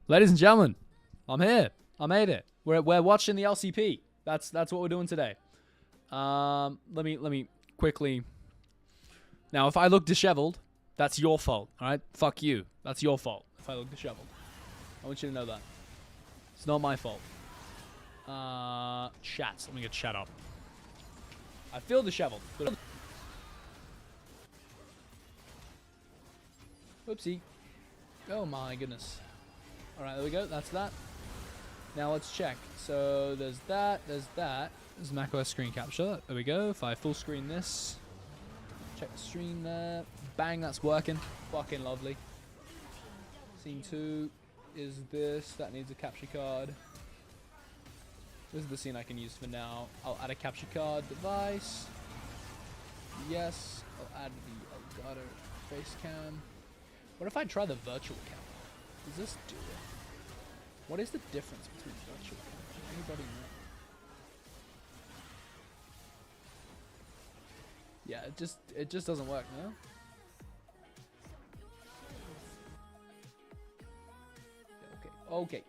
Ladies and gentlemen, I'm here. I made it. We're watching the LCP. That's what we're doing today. Let me quickly. Now, if I look disheveled, that's your fault. All right, fuck you. That's your fault. If I look disheveled, I want you to know that it's not my fault. Chats. Let me get chat up. I feel disheveled. But whoopsie. Oh my goodness. Alright, there we go. That's that. Now let's check. So there's that. There's that. There's macOS screen capture. There we go. If I full screen this. Check the stream there. Bang, that's working. Fucking lovely. Scene 2 is this. That needs a capture card. This is the scene I can use for now. I'll add a capture card device. Yes. I'll add the Elgato face cam. What if I try the virtual cam? Does this do it? What is the difference between virtual cam? Anybody know? Yeah, it just doesn't work, no? Yeah, okay.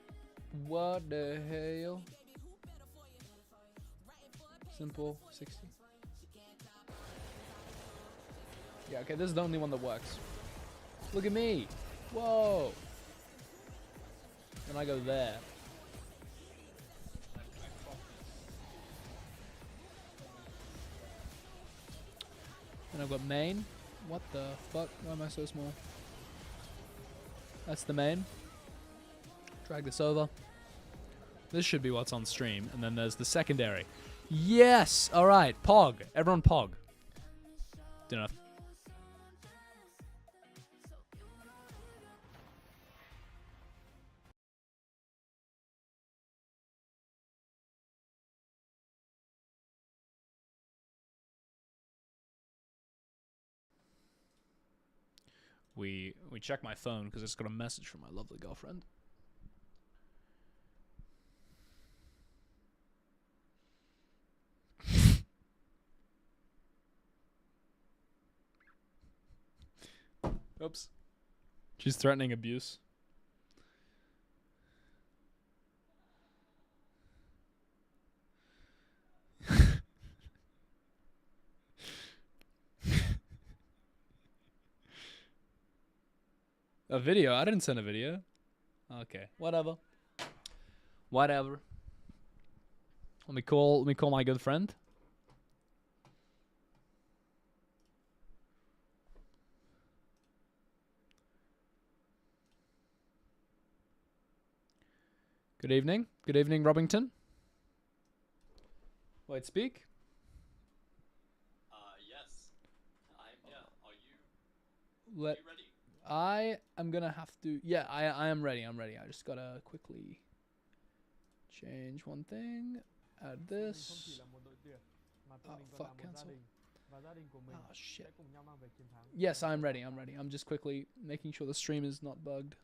What the hell? Simple 60. Yeah, okay, this is the only one that works. Look at me. Whoa. And I go there. And I've got main. What the fuck? Why am I so small? That's the main. Drag this over. This should be what's on stream. And then there's the secondary. Yes! Alright, Pog. Everyone Pog. Don't know. We check my phone because it's got a message from my lovely girlfriend. Oops. She's threatening abuse. A video? I didn't send a video. Okay, whatever. Whatever. Let me call my good friend. Good evening. Good evening, Robbington. Wait, speak. Yes. I'm here. Are you ready? I am gonna have to. Yeah, I am ready. I'm ready. I just gotta quickly change one thing. Add this. Oh fuck, cancel. Oh shit. Yes, I'm ready. I'm ready. I'm just quickly making sure the stream is not bugged.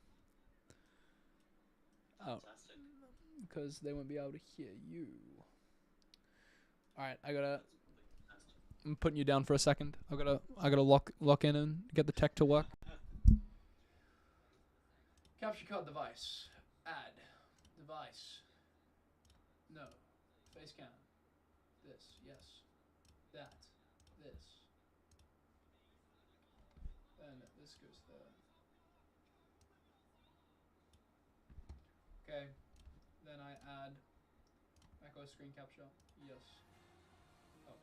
Oh, because they won't be able to hear you. All right, I'm putting you down for a second. I gotta lock in and get the tech to work. Capture card device. Add. Device. No. Face cam. This. Yes. That. This. Then this goes there. Okay. Then I add macOS screen capture. Yes. Oh.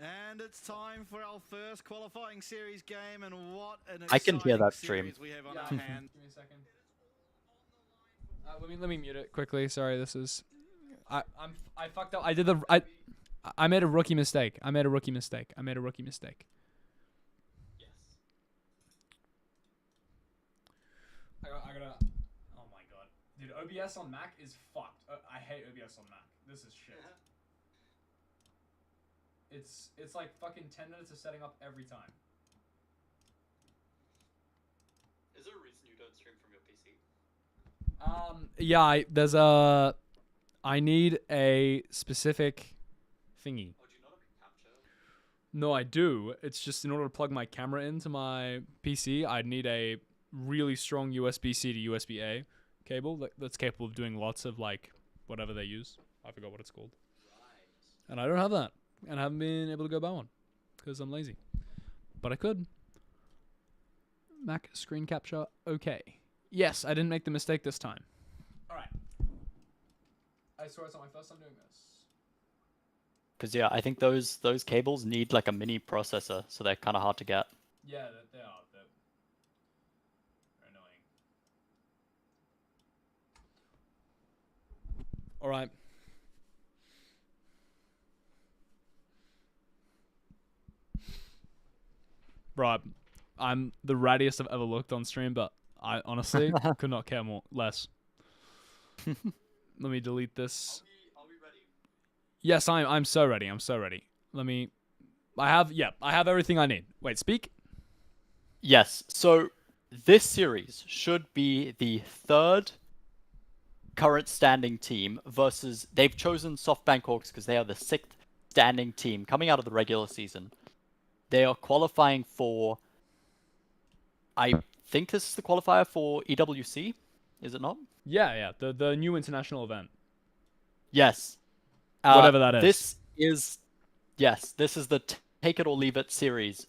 And it's time for our first qualifying series game, and what an I can hear that series stream. we have on Yeah, our hand. give me a second. Let me mute it quickly. Sorry, this is. I fucked up. I did the I made a rookie mistake. I made a rookie mistake. I made a rookie mistake. Yes. I gotta. Oh my god, dude! OBS on Mac is fucked. I hate OBS on Mac. This is shit. It's like fucking 10 minutes of setting up every time. Is there a reason you don't stream from your PC? Yeah, I need a specific thingy. Oh, do you not have a capture? No, I do. It's just in order to plug my camera into my PC, I'd need a really strong USB-C to USB-A cable that's capable of doing lots of, like, whatever they use. I forgot what it's called. Right. And I don't have that. And I haven't been able to go buy one because I'm lazy. But I could. Mac screen capture, okay. Yes, I didn't make the mistake this time. Alright. I swear it's not my first time doing this. Because yeah, I think those cables need like a mini processor, so they're kind of hard to get. Yeah, they are. They're annoying. Alright. Right. I'm the rattiest I've ever looked on stream, but I honestly could not care less. Let me delete this. Are we ready? Yes, I'm so ready. I'm so ready. I have everything I need. Wait, speak? Yes. So this series should be the third current standing team versus they've chosen SoftBank Hawks because they are the sixth standing team coming out of the regular season. They are qualifying for, I think this is the qualifier for EWC, is it not? Yeah. The new international event. Yes. Whatever that is. This is the take it or leave it series.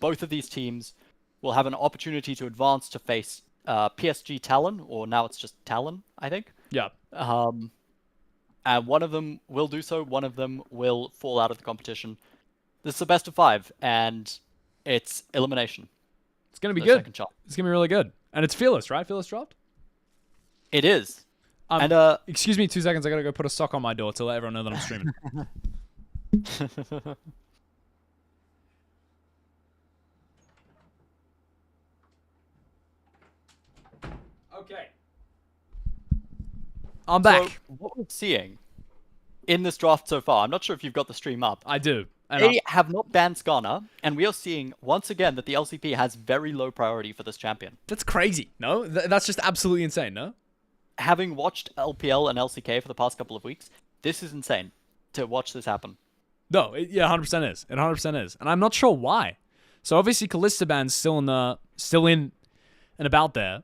Both of these teams will have an opportunity to advance to face PSG Talon, or now it's just Talon, I think. Yeah. And one of them will do so, one of them will fall out of the competition. This is the best of 5, and it's elimination. It's going to be No good. second shot. It's going to be really good. And it's Fearless, right? Fearless dropped? It is. And excuse me 2 seconds. I got to go put a sock on my door to let everyone know that I'm streaming. Okay. I'm back. So what we're seeing in this draft so far, I'm not sure if you've got the stream up. I do. And They have not banned Skarner, and we are seeing once again that the LCP has very low priority for this champion. that's crazy. No? That's just absolutely insane, no? Having watched LPL and LCK for the past couple of weeks, this is insane to watch this happen. No, 100% is. It 100% is. And I'm not sure why. So obviously Callistaban's still in and about there.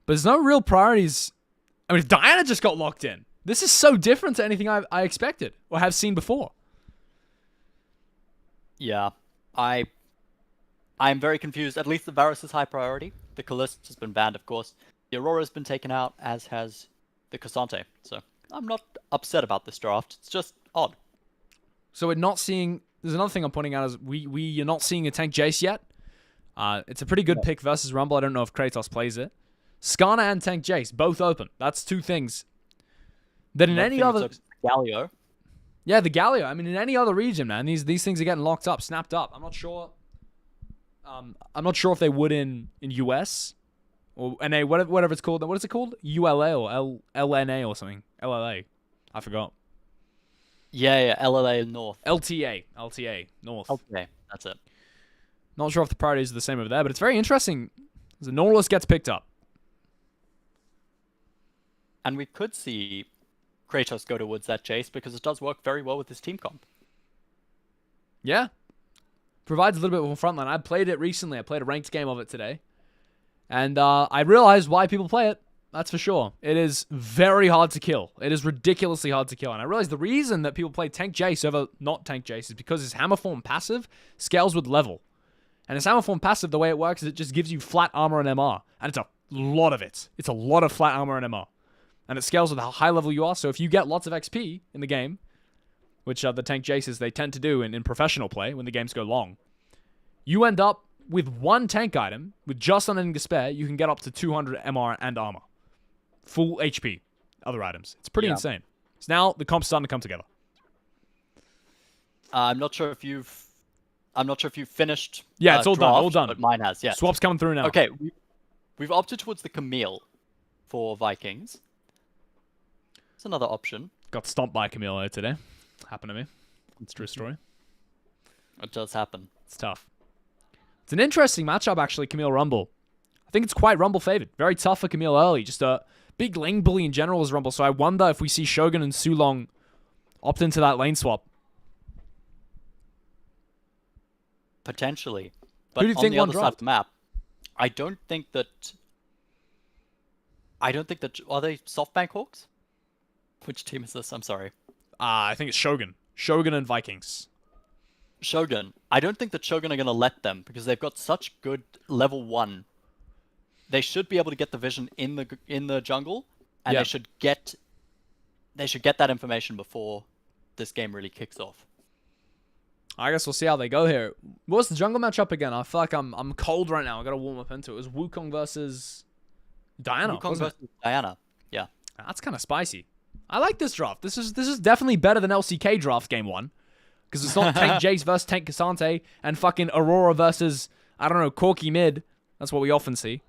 But there's no real priorities. I mean, Diana just got locked in. This is so different to anything I expected or have seen before. Yeah, I'm very confused. At least the Varus is high priority. The Callista has been banned, of course. The Aurora's been taken out, as has the Cassante. So I'm not upset about this draft. It's just odd. So we're not seeing... There's another thing I'm pointing out is you're not seeing a tank Jace yet. It's a pretty good pick versus Rumble. I don't know if Kratos plays it. Skarner and tank Jace, both open. That's two things. That in any other... Galio. Yeah, the Galio. I mean, in any other region, man, these things are getting locked up, snapped up. I'm not sure. I'm not sure if they would in US or NA, whatever it's called. What is it called? ULA or LNA or something? LLA. I forgot. Yeah, LLA North. LTA North. Okay, that's it. Not sure if the priorities are the same over there, but it's very interesting. The Nautilus gets picked up. And we could see Kratos go towards that Jace because it does work very well with his team comp. Yeah. Provides a little bit more frontline. I played it recently. I played a ranked game of it today. And I realized why people play it. That's for sure. It is very hard to kill. It is ridiculously hard to kill. And I realized the reason that people play tank Jace over not tank Jace is because his hammer form passive scales with level. And his hammer form passive, the way it works is it just gives you flat armor and MR. And it's a lot of it. It's a lot of flat armor and MR. And it scales with how high level you are. So if you get lots of XP in the game, which the tank Jaces, they tend to do in professional play when the games go long, you end up with one tank item, with just unending despair, you can get up to 200 MR and armor. Full HP, other items. It's pretty insane. So now the comp's starting to come together. I'm not sure if you've finished. Yeah, it's all done. draft, All done. But mine has. Yeah. Swap's coming through now. Okay, we've opted towards the Camille for Vikings. It's another option. Got stomped by Camilo today. Happened to me. It's a true story. It does happen. It's tough. It's an interesting matchup, actually, Camille Rumble. I think it's quite Rumble favored. Very tough for Camille early. Just a big lane bully in general is Rumble. So I wonder if we see Shogun and Sulong opt into that lane swap. Potentially. But Who do you on think the won other side draft? of the map, I don't think that. Are they SoftBank Hawks? Which team is this? I'm sorry. I think it's Shogun. Shogun and Vikings. Shogun. I don't think that Shogun are going to let them because they've got such good level 1. They should be able to get the vision in the jungle, and Yeah. they should get that information before this game really kicks off. I guess we'll see how they go here. What's the jungle matchup again? I feel like I'm cold right now. I gotta warm up into it. It was Wukong versus Diana. Wukong wasn't it? versus Diana. Yeah. That's kind of spicy. I like this draft. This is definitely better than LCK draft game 1. Because it's not Tank Jace versus Tank Cassante and fucking Aurora versus, I don't know, Corky mid. That's what we often see.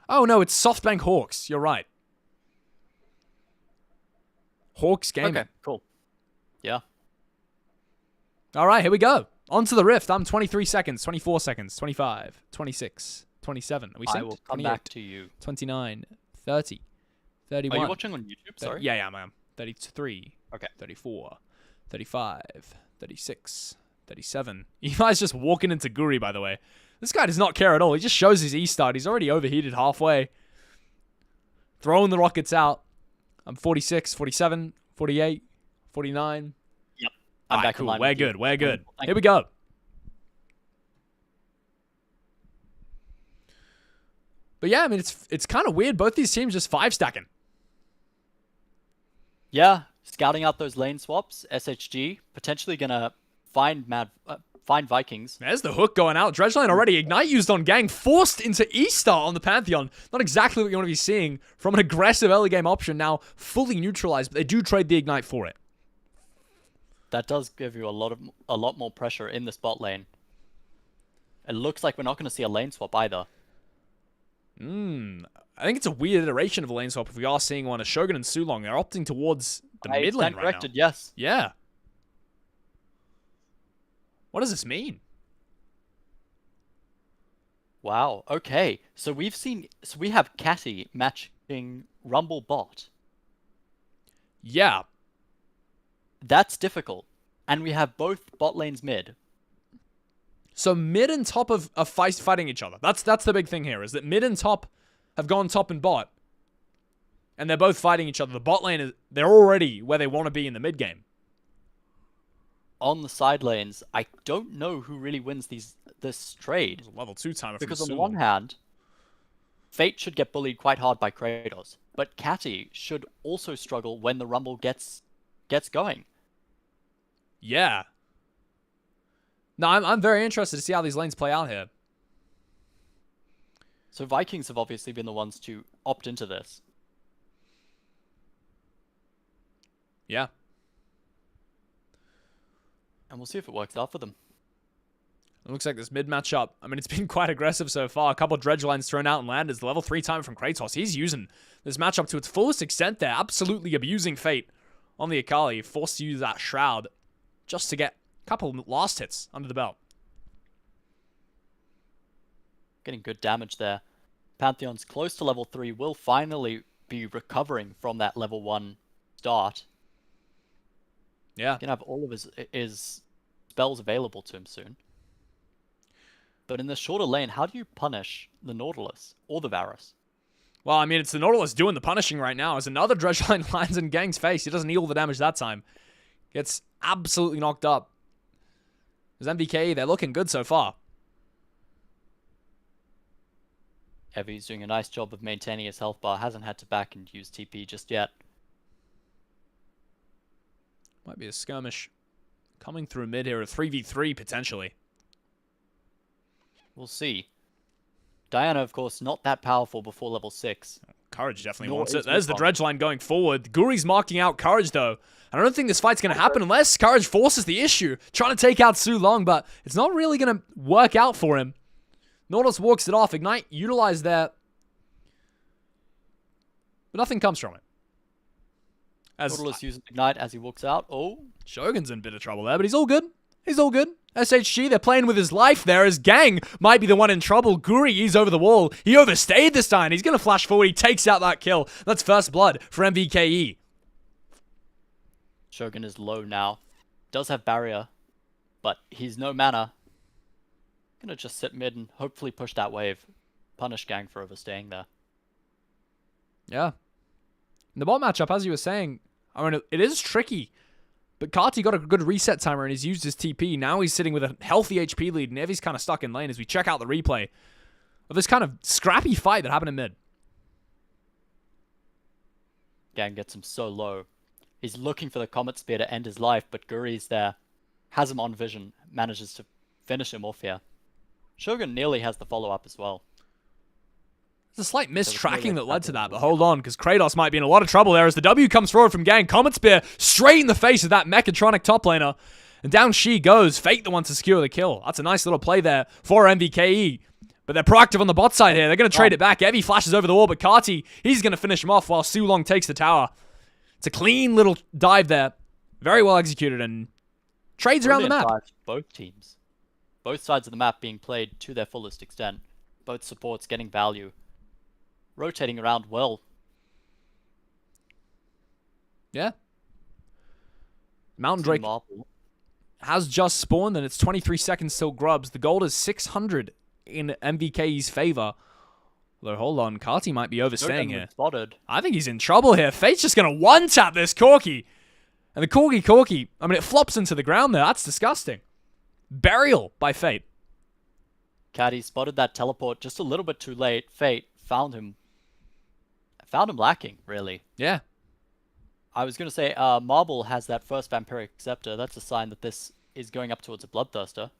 Oh no, it's SoftBank Hawks. You're right. Hawks gaming. Okay, cool. Yeah. All right, here we go. On to the Rift. I'm 23 seconds, 24 seconds, 25, 26, 27. Are we synced? I will come 28, back to you. 29, 30, 31. Are you watching on YouTube? Sorry. Yeah, I am. 33. Okay. 34, 35, 36, 37. Eli's just walking into Guri, by the way. This guy does not care at all. He just shows his E-start. He's already overheated halfway. Throwing the rockets out. I'm 46, 47, 48, 49. Yep. I'm back cool. in line. We're with you. good. We're good. Thank Here we go. But yeah, I mean, it's kind of weird. Both these teams just 5-stacking. Yeah, scouting out those lane swaps. SHG potentially gonna find Vikings. There's the hook going out. Dredgeline already. Ignite used on Gang. Forced into E-Star on the Pantheon. Not exactly what you want to be seeing from an aggressive early game option. Now fully neutralized, but they do trade the Ignite for it. That does give you a lot more pressure in the spot lane. It looks like we're not going to see a lane swap either. I think it's a weird iteration of a lane swap if we are seeing one. A Shogun and Sulong, they're opting towards the mid lane right corrected, now. yes. Yeah. What does this mean? Wow. Okay. So we have Catty matching Rumble bot. Yeah. That's difficult. And we have both bot lanes mid. So mid and top are fighting each other. That's the big thing here, is that mid and top have gone top and bot. And they're both fighting each other. The bot lane, they're already where they want to be in the mid game. On the side lanes, I don't know who really wins this trade. There's a level 2 timer Because from on the Sulong. one hand, Fate should get bullied quite hard by Kratos. But Catty should also struggle when the Rumble gets going. Yeah. No, I'm very interested to see how these lanes play out here. So Vikings have obviously been the ones to opt into this. Yeah. And we'll see if it works out for them. It looks like this mid matchup, I mean, it's been quite aggressive so far. A couple of dredge lines thrown out and landed. The level 3 time from Kratos. He's using this matchup to its fullest extent there. Absolutely abusing Fate on the Akali. Forced to use that Shroud just to get a couple of last hits under the belt. Getting good damage there. Pantheon's close to level 3, will finally be recovering from that level 1 start. Yeah. He can have all of his spells available to him soon. But in the shorter lane, how do you punish the Nautilus or the Varus? Well, I mean, it's the Nautilus doing the punishing right now. As another dredge line lands in Gang's face. He doesn't heal the damage that time. Gets absolutely knocked up. As MVK, they're looking good so far. Heavy's doing a nice job of maintaining his health bar. Hasn't had to back and use TP just yet. Might be a skirmish coming through mid here. A 3v3 potentially. We'll see. Diana, of course, not that powerful before level 6. Courage definitely Nor wants is it. There's the Wukong. dredge line going forward. Guri's marking out Courage, though. I don't think this fight's going to happen unless Courage forces the issue. Trying to take out Su Long, but it's not really going to work out for him. Nautilus walks it off. Ignite utilized there. But nothing comes from it. As Nautilus uses Ignite as he walks out. Oh, Shogun's in a bit of trouble there, but he's all good. He's all good. SHG, they're playing with his life there. His gang might be the one in trouble. Guri, he's over the wall. He overstayed this time. He's going to flash forward. He takes out that kill. That's first blood for MVKE. Shogun is low now. Does have barrier, but he's no mana. Gonna just sit mid and hopefully push that wave. Punish gang for overstaying there. Yeah. In the bot matchup, as you were saying, I mean, it is tricky. But Kati got a good reset timer and he's used his TP. Now he's sitting with a healthy HP lead, and Evi's kind of stuck in lane as we check out the replay of this kind of scrappy fight that happened in mid. Gang gets him so low. He's looking for the Comet Spear to end his life, but Guri's there. Has him on vision. Manages to finish him off here. Shogun nearly has the follow-up as well. There's a slight mistracking really that led to that, but happening. hold on, because Kratos might be in a lot of trouble there as the W comes forward from Gang. Comet Spear straight in the face of that Mechatronic top laner. And down she goes. Fate the one to secure the kill. That's a nice little play there for MVKE. But they're proactive on the bot side here. They're going to trade it back. Evi flashes over the wall, but Kati, he's going to finish him off while Su Long takes the tower. It's a clean little dive there. Very well executed and trades around the map. Brilliant dive, both teams. Both sides of the map being played to their fullest extent. Both supports getting value. Rotating around well. Yeah. Mountain Drake Marble. has just spawned, and it's 23 seconds till Grubs. The gold is 600 in MVK's favor. Although, hold on, Kati might be overstaying here. Spotted. I think he's in trouble here. Fate's just going to one-tap this Corki. And the Corki, I mean, it flops into the ground there. That's disgusting. Burial by Fate. Caddy spotted that teleport just a little bit too late. Fate found him lacking, really. Yeah. I was going to say, Marble has that first Vampiric Scepter. That's a sign that this is going up towards a Bloodthirster.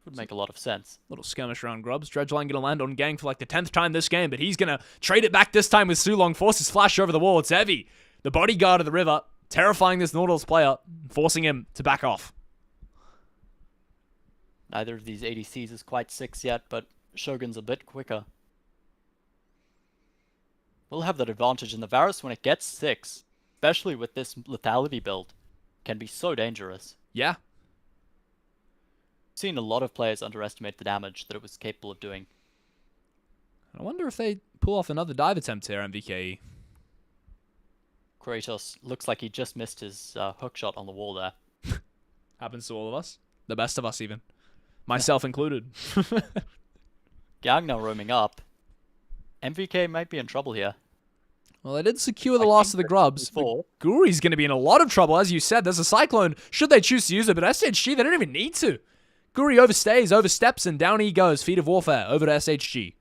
Would make a lot of sense. Little skirmish around Grubs. Dredgeline going to land on Gang for like the 10th time this game, but he's going to trade it back this time with Su Long. Forces flash over the wall. It's Evi, the bodyguard of the river, terrifying this Nautilus player, forcing him to back off. Neither of these ADCs is quite 6 yet, but Shogun's a bit quicker. We'll have that advantage, and the Varus, when it gets 6, especially with this lethality build, can be so dangerous. Yeah. Seen a lot of players underestimate the damage that it was capable of doing. I wonder if they pull off another dive attempt here, MVKE. Kratos looks like he just missed his hook shot on the wall there. Happens to all of us. The best of us, even. Myself included. Gang now roaming up. MVK might be in trouble here. Well, they did secure the loss of the Grubs. Before. Guri's going to be in a lot of trouble, as you said. There's a Cyclone, should they choose to use it, but SHG, they don't even need to. Guri overstays, oversteps, and down he goes. Feet of Warfare, over to SHG.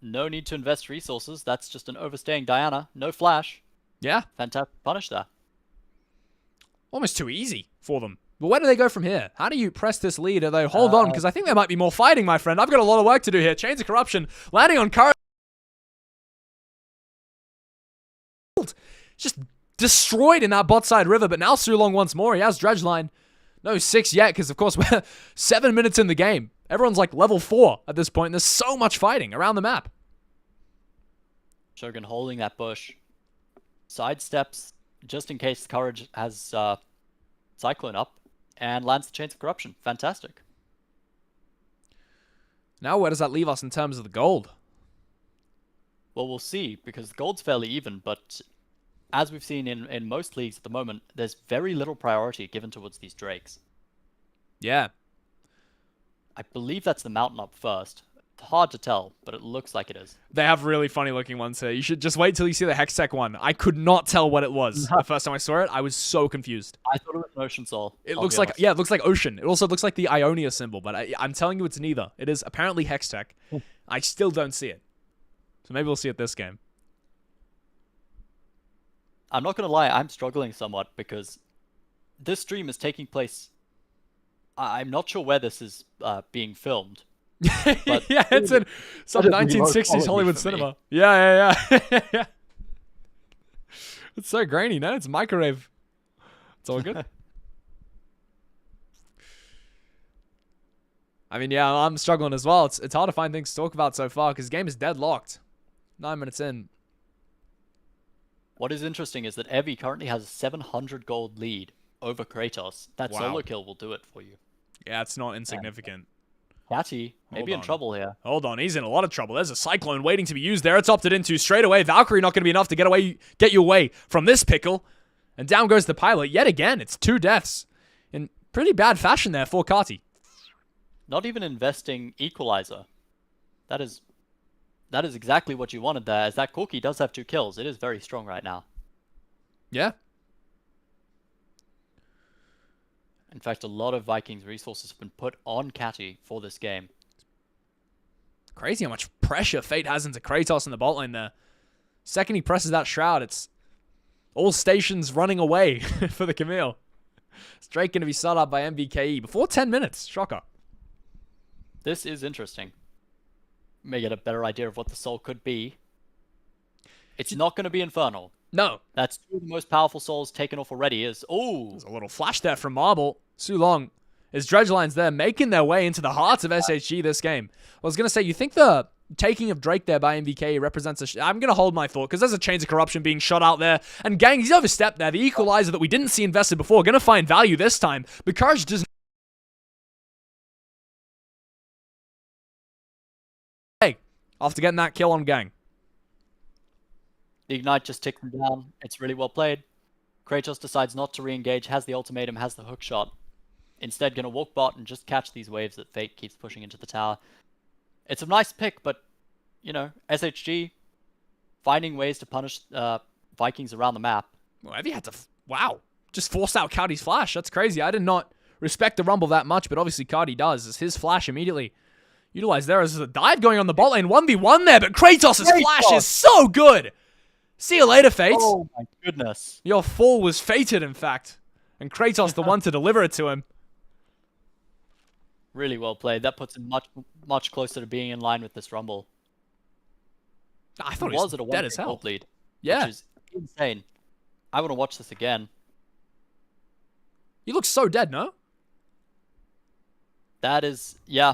No need to invest resources. That's just an overstaying Diana. No flash. Yeah. Fantastic punish there. Almost too easy for them. But where do they go from here? How do you press this lead? Although, hold on, because I think there might be more fighting, my friend. I've got a lot of work to do here. Chains of Corruption, landing on Courage. Just destroyed in that bot side river, but now Su Long once more. He has Dredgeline. No 6 yet, because of course we're 7 minutes in the game. Everyone's like level 4 at this point, and there's so much fighting around the map. Shogun holding that bush. Sidesteps, just in case Courage has Cyclone up, and lands the Chains of Corruption. Fantastic. Now where does that leave us in terms of the gold? Well, we'll see, because the gold's fairly even, but as we've seen in most leagues at the moment, there's very little priority given towards these Drakes. Yeah. I believe that's the mountain up first. It's hard to tell, but it looks like it is. They have really funny looking ones here. You should just wait till you see the Hextech one. I could not tell what it was the first time I saw it. I was so confused. I thought it was an Ocean Soul. It looks like, yeah, it looks like ocean. It also looks like the Ionia symbol, but I'm telling you it's neither. It is apparently Hextech. I still don't see it. So maybe we'll see it this game. I'm not going to lie, I'm struggling somewhat because this stream is taking place... I'm not sure where this is being filmed, But yeah, it's in some that is the most 1960s quality Hollywood for me. cinema. Yeah. It's so grainy, no? It's microwave. It's all good. I mean, yeah, I'm struggling as well. It's hard to find things to talk about so far because the game is deadlocked. 9 minutes in. What is interesting is that Evie currently has a 700 gold lead over Kratos. That Wow. solo kill will do it for you. Yeah, it's not insignificant. Catty, maybe in on. trouble here. Hold on, he's in a lot of trouble. There's a Cyclone waiting to be used there. It's opted into straight away. Valkyrie not going to be enough to get you away from this pickle. And down goes the pilot. Yet again, it's 2 deaths. In pretty bad fashion there for Kati. Not even investing Equalizer. That is exactly what you wanted there, as that Corki does have 2 kills. It is very strong right now. Yeah. In fact, a lot of Vikings resources have been put on Catty for this game. Crazy how much pressure Fate has into Kratos in the bot lane there. Second he presses that shroud, it's all stations running away for the Camille. Straight going to be set up by MVKE before 10 minutes. Shocker. This is interesting. May get a better idea of what the soul could be. It's not going to be Infernal. No. That's 2 of the most powerful souls taken off already. There's a little flash there from Marble. Sulong. His dredge lines there making their way into the hearts of SHG this game. I was going to say, you think the taking of Drake there by MVK represents I'm going to hold my thought because there's a Chains of Corruption being shot out there. And gang, he's overstepped there. The Equalizer that we didn't see invested before going to find value this time. Because does after getting that kill on gang. The Ignite just ticked him down. It's really well played. Kratos decides not to re-engage, has the ultimatum, has the hook shot. Instead, gonna walk bot and just catch these waves that Fate keeps pushing into the tower. It's a nice pick, but, you know, SHG finding ways to punish Vikings around the map. Well, Evie had to... wow. Just forced out Cardi's flash. That's crazy. I did not respect the Rumble that much, but obviously Cardi does. As his flash immediately utilized there as a dive going on the bot lane. 1v1 there, but Kratos' flash is so good! See you later, Fate. Oh my goodness. Your fall was fated, in fact. And Kratos the one to deliver it to him. Really well played. That puts him much closer to being in line with this Rumble. I thought he was at a dead as hell. gold lead. Yeah. Which is insane. I want to watch this again. He looks so dead, no? That is, yeah.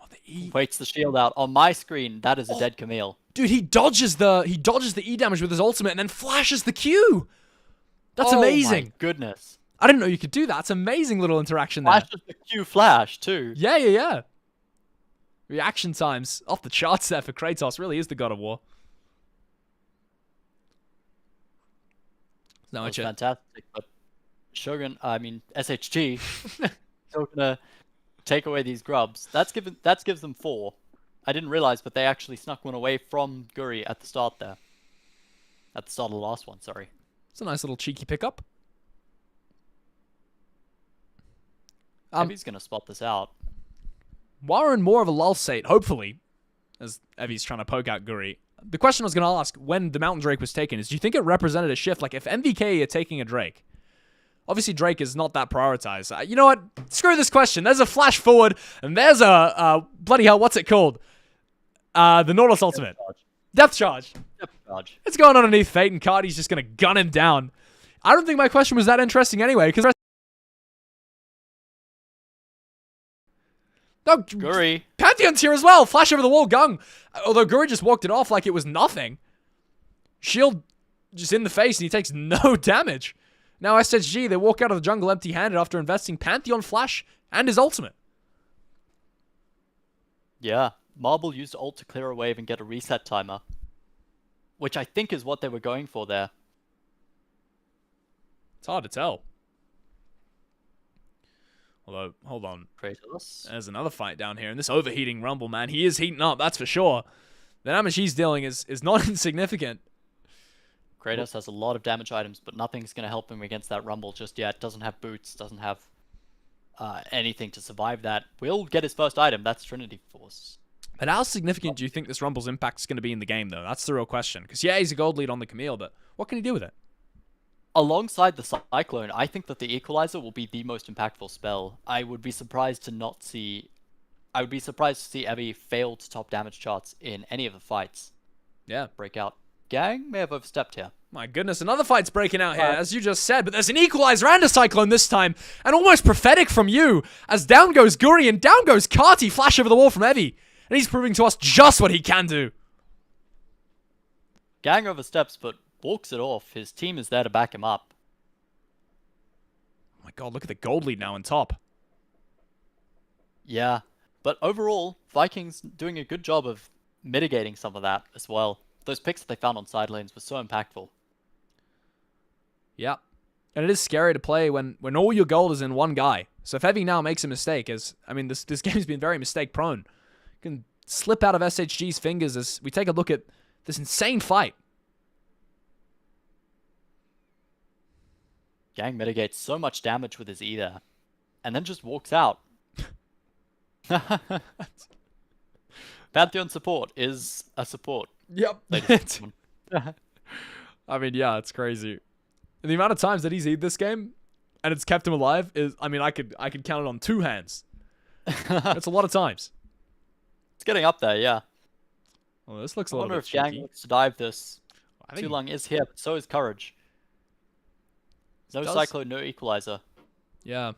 Oh, the E. Waits the shield out. On my screen, that is a dead Camille. Dude, he dodges the E damage with his ultimate and then flashes the Q. That's Oh amazing. My goodness. I didn't know you could do that. It's amazing little interaction there. Flashes the Q flash, too. Yeah. Reaction times off the charts there for Kratos. Really is the god of war. No, That's fantastic. But Shogun, I mean, SHG, still gonna take away these grubs. That gives them 4. I didn't realize, but they actually snuck one away from Guri at the start there. At the start of the last one, sorry. It's a nice little cheeky pickup. Evie's gonna spot this out. While we're in more of a lull state, hopefully, as Evie's trying to poke out Guri, the question I was going to ask when the Mountain Drake was taken is, do you think it represented a shift? Like, if MVK are taking a Drake, obviously Drake is not that prioritized. You know what? Screw this question. There's a flash forward, and there's a bloody hell, what's it called? The Nautilus ultimate. Depth charge. Depth charge. It's going underneath Fate, and Cardi's just going to gun him down. I don't think my question was that interesting anyway, because... No, Guri. Pantheon's here as well. Flash over the wall, Gung. Although Guri just walked it off like it was nothing. Shield just in the face, and he takes no damage. Now SSG, they walk out of the jungle empty-handed after investing Pantheon Flash and his ultimate. Yeah. Marble used ult to clear a wave and get a reset timer. Which I think is what they were going for there. It's hard to tell. Although, hold on. Kratos. There's another fight down here. And this overheating Rumble, man, he is heating up, that's for sure. The damage he's dealing is not insignificant. Kratos has a lot of damage items, but nothing's going to help him against that Rumble just yet. Doesn't have boots, doesn't have anything to survive that. Will get his first item, that's Trinity Force. But how significant do you think this Rumble's impact is going to be in the game, though? That's the real question. Because, yeah, he's a gold lead on the Camille, but what can he do with it? Alongside the Cyclone, I think that the Equalizer will be the most impactful spell. I would be surprised to not see I would be surprised to see Evie fail to top damage charts in any of the fights. Yeah. Breakout Gang may have overstepped here. My goodness, another fight's breaking out here, as you just said, but there's an equalizer and a cyclone this time, and almost prophetic from you, as down goes Guri and down goes Kati, flash over the wall from Evie, and he's proving to us just what he can do. Gang oversteps, but walks it off. His team is there to back him up. Oh my god, look at the gold lead now on top. Yeah, but overall, Vikings doing a good job of mitigating some of that as well. Those picks that they found on side lanes were so impactful. Yeah. And it is scary to play when all your gold is in one guy. So if Evie now makes a mistake, this game's been very mistake prone, can slip out of SHG's fingers as we take a look at this insane fight. Gang mitigates so much damage with his E there, and then just walks out. Pantheon support is a support. Yep. I mean, yeah, it's crazy. And the amount of times that he's E'd this game, and it's kept him alive, is, I mean, I could count it on 2 hands. That's a lot of times. It's getting up there, yeah. Well, this looks a I little wonder bit if Gang cheeky. looks to dive this. I think Tulung is here, but so is Courage. No Cyclone, no Equalizer. Yeah.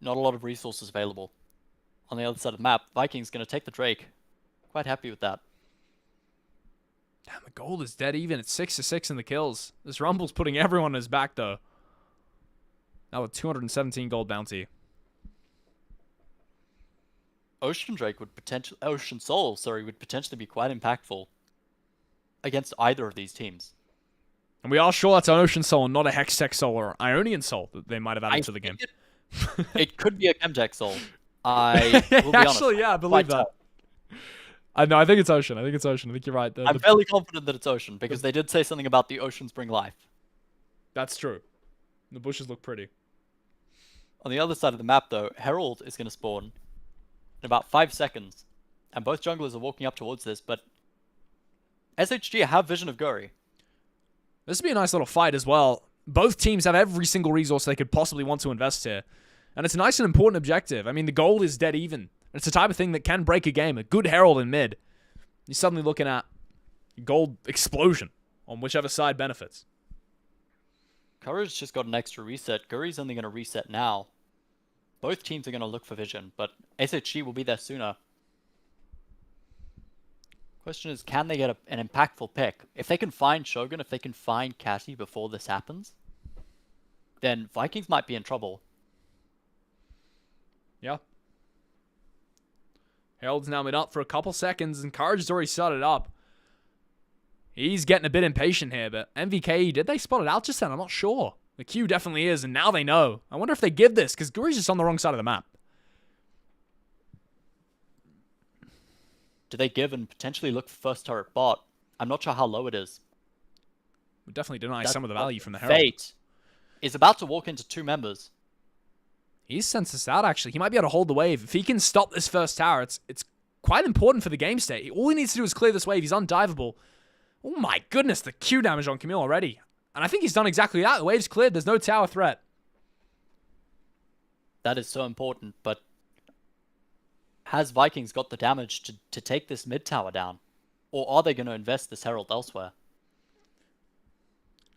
Not a lot of resources available. On the other side of the map, Vikings going to take the Drake. Quite happy with that. Damn, the gold is dead even. It's 6-6 in the kills. This Rumble's putting everyone on his back, though. Now with 217 gold bounty. Ocean Soul, would potentially be quite impactful against either of these teams. And we are sure that's an Ocean Soul and not a Hextech Soul or Ionian Soul that they might have added to the game. It could be a Chemtech Soul. I will be honest. Actually, yeah, I believe that. No, I think it's Ocean. I think you're right. I'm fairly confident that it's Ocean, because they did say something about the oceans bring life. That's true. The bushes look pretty. On the other side of the map, though, Herald is going to spawn in about 5 seconds. And both junglers are walking up towards this, but SHG have vision of Guri. This would be a nice little fight as well. Both teams have every single resource they could possibly want to invest here. And it's a nice and important objective. I mean, the gold is dead even. It's the type of thing that can break a game. A good Herald in mid. You're suddenly looking at gold explosion on whichever side benefits. Courage just got an extra reset. Guri's only going to reset now. Both teams are going to look for vision, but SHG will be there sooner. Question is, can they get an impactful pick? If they can find Shogun, if they can find Cassie before this happens, then Vikings might be in trouble. Yeah. Herald's now been up for a couple seconds, and Courage has already started up. He's getting a bit impatient here, but MVK, did they spot it out just then? I'm not sure. The Q definitely is, and now they know. I wonder if they give this, because Guri's just on the wrong side of the map. Do they give and potentially look for first turret bot? I'm not sure how low it is. Would definitely deny some of the value from the Herald. Fate is about to walk into 2 members. He's sensed this out, actually. He might be able to hold the wave. If he can stop this first tower, it's quite important for the game state. All he needs to do is clear this wave. He's undivable. Oh my goodness, the Q damage on Camille already. And I think he's done exactly that. The wave's cleared. There's no tower threat. That is so important, but has Vikings got the damage to take this mid tower down? Or are they going to invest this Herald elsewhere?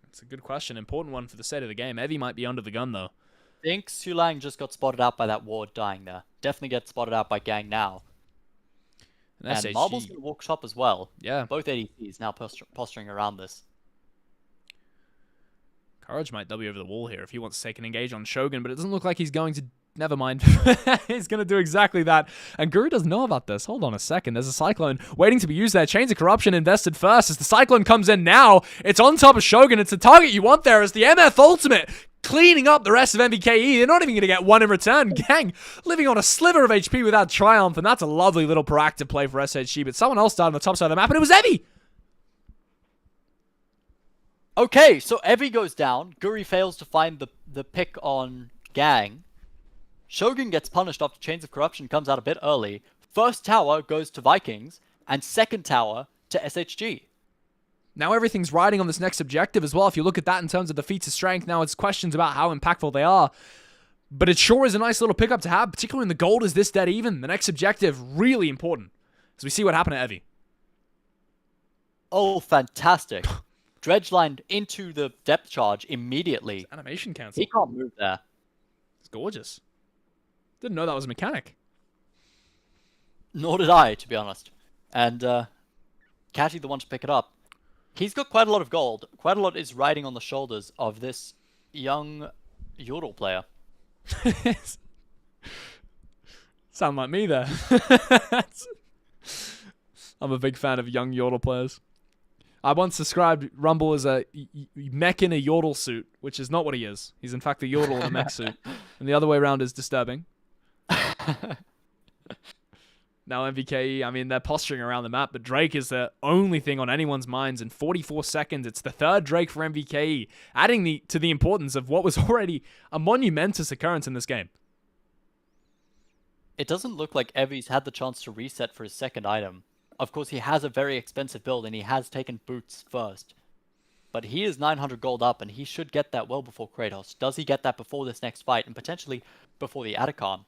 That's a good question. Important one for the state of the game. Evie might be under the gun, though. I think Sulang just got spotted out by that ward dying there. Definitely gets spotted out by Gang now. And SHG. Marble's going to walk top as well. Yeah. Both ADCs now posturing around this. Courage might W over the wall here if he wants to take an engage on Shogun, but it doesn't look like he's going to. Never mind. He's going to do exactly that. And Guru doesn't know about this. Hold on a second. There's a Cyclone waiting to be used there. Chains of Corruption invested first. As the Cyclone comes in now, it's on top of Shogun. It's the target you want there as the MF Ultimate cleaning up the rest of MVKE. They're not even going to get one in return. Gang living on a sliver of HP without Triumph, and that's a lovely little proactive play for SHG, but someone else died on the top side of the map, and it was Evie! Okay, so Evie goes down. Guri fails to find the pick on Gang. Shogun gets punished after Chains of Corruption comes out a bit early. First tower goes to Vikings, and second tower to SHG. Now everything's riding on this next objective as well. If you look at that in terms of the feats of strength, now it's questions about how impactful they are. But it sure is a nice little pickup to have, particularly when the gold is this dead even. The next objective, really important. As we see what happened to Evie. Oh, fantastic. Dredgelined into the depth charge immediately. It's animation cancel. He can't move there. It's gorgeous. Didn't know that was a mechanic. Nor did I, to be honest. And Catty the one to pick it up. He's got quite a lot of gold. Quite a lot is riding on the shoulders of this young Yordle player. Sound like me there. I'm a big fan of young Yordle players. I once described Rumble as a mech in a Yordle suit, which is not what he is. He's in fact a Yordle in a mech suit. And the other way around is disturbing. Now MVKE, I mean, they're posturing around the map, but Drake is the only thing on anyone's minds. In 44 seconds, it's the third Drake for MVKE, adding to the importance of what was already a monumentous occurrence in this game. It doesn't look like Evie's had the chance to reset for his second item. Of course, he has a very expensive build, and he has taken boots first. But he is 900 gold up, and he should get that well before Kratos. Does he get that before this next fight, and potentially before the Atacon?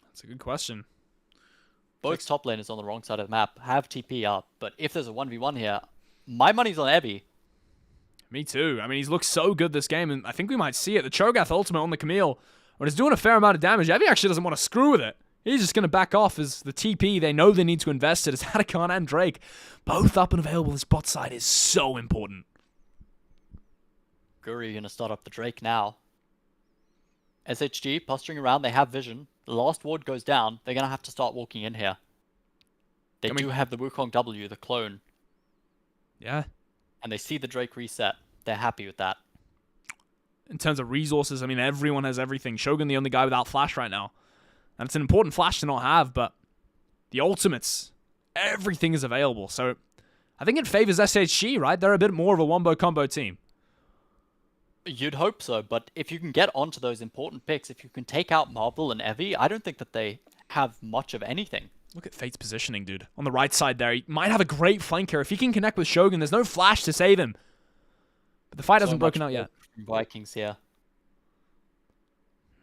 That's a good question. Both top laners on the wrong side of the map have TP up, but if there's a 1v1 here, my money's on Evie. Me too. I mean, he's looked so good this game, and I think we might see it. The Cho'Gath ultimate on the Camille, when it's doing a fair amount of damage, Evie actually doesn't want to screw with it. He's just going to back off as the TP, they know they need to invest it, as Atacon and Drake both up and available. This bot side is so important. Guri going to start up the Drake now. SHG posturing around, they have vision. The last ward goes down, they're going to have to start walking in here. They do have the Wukong W, the clone. Yeah. And they see the Drake reset. They're happy with that. In terms of resources, I mean, everyone has everything. Shogun the only guy without flash right now. And it's an important flash to not have, but the ultimates, everything is available. So I think it favors SHG, right? They're a bit more of a wombo combo team. You'd hope so, but if you can get onto those important picks, if you can take out Marble and Evie, I don't think that they have much of anything. Look at Fate's positioning, dude. On the right side there, he might have a great flanker. If he can connect with Shogun, there's no flash to save him. But the fight hasn't broken out yet. Vikings here.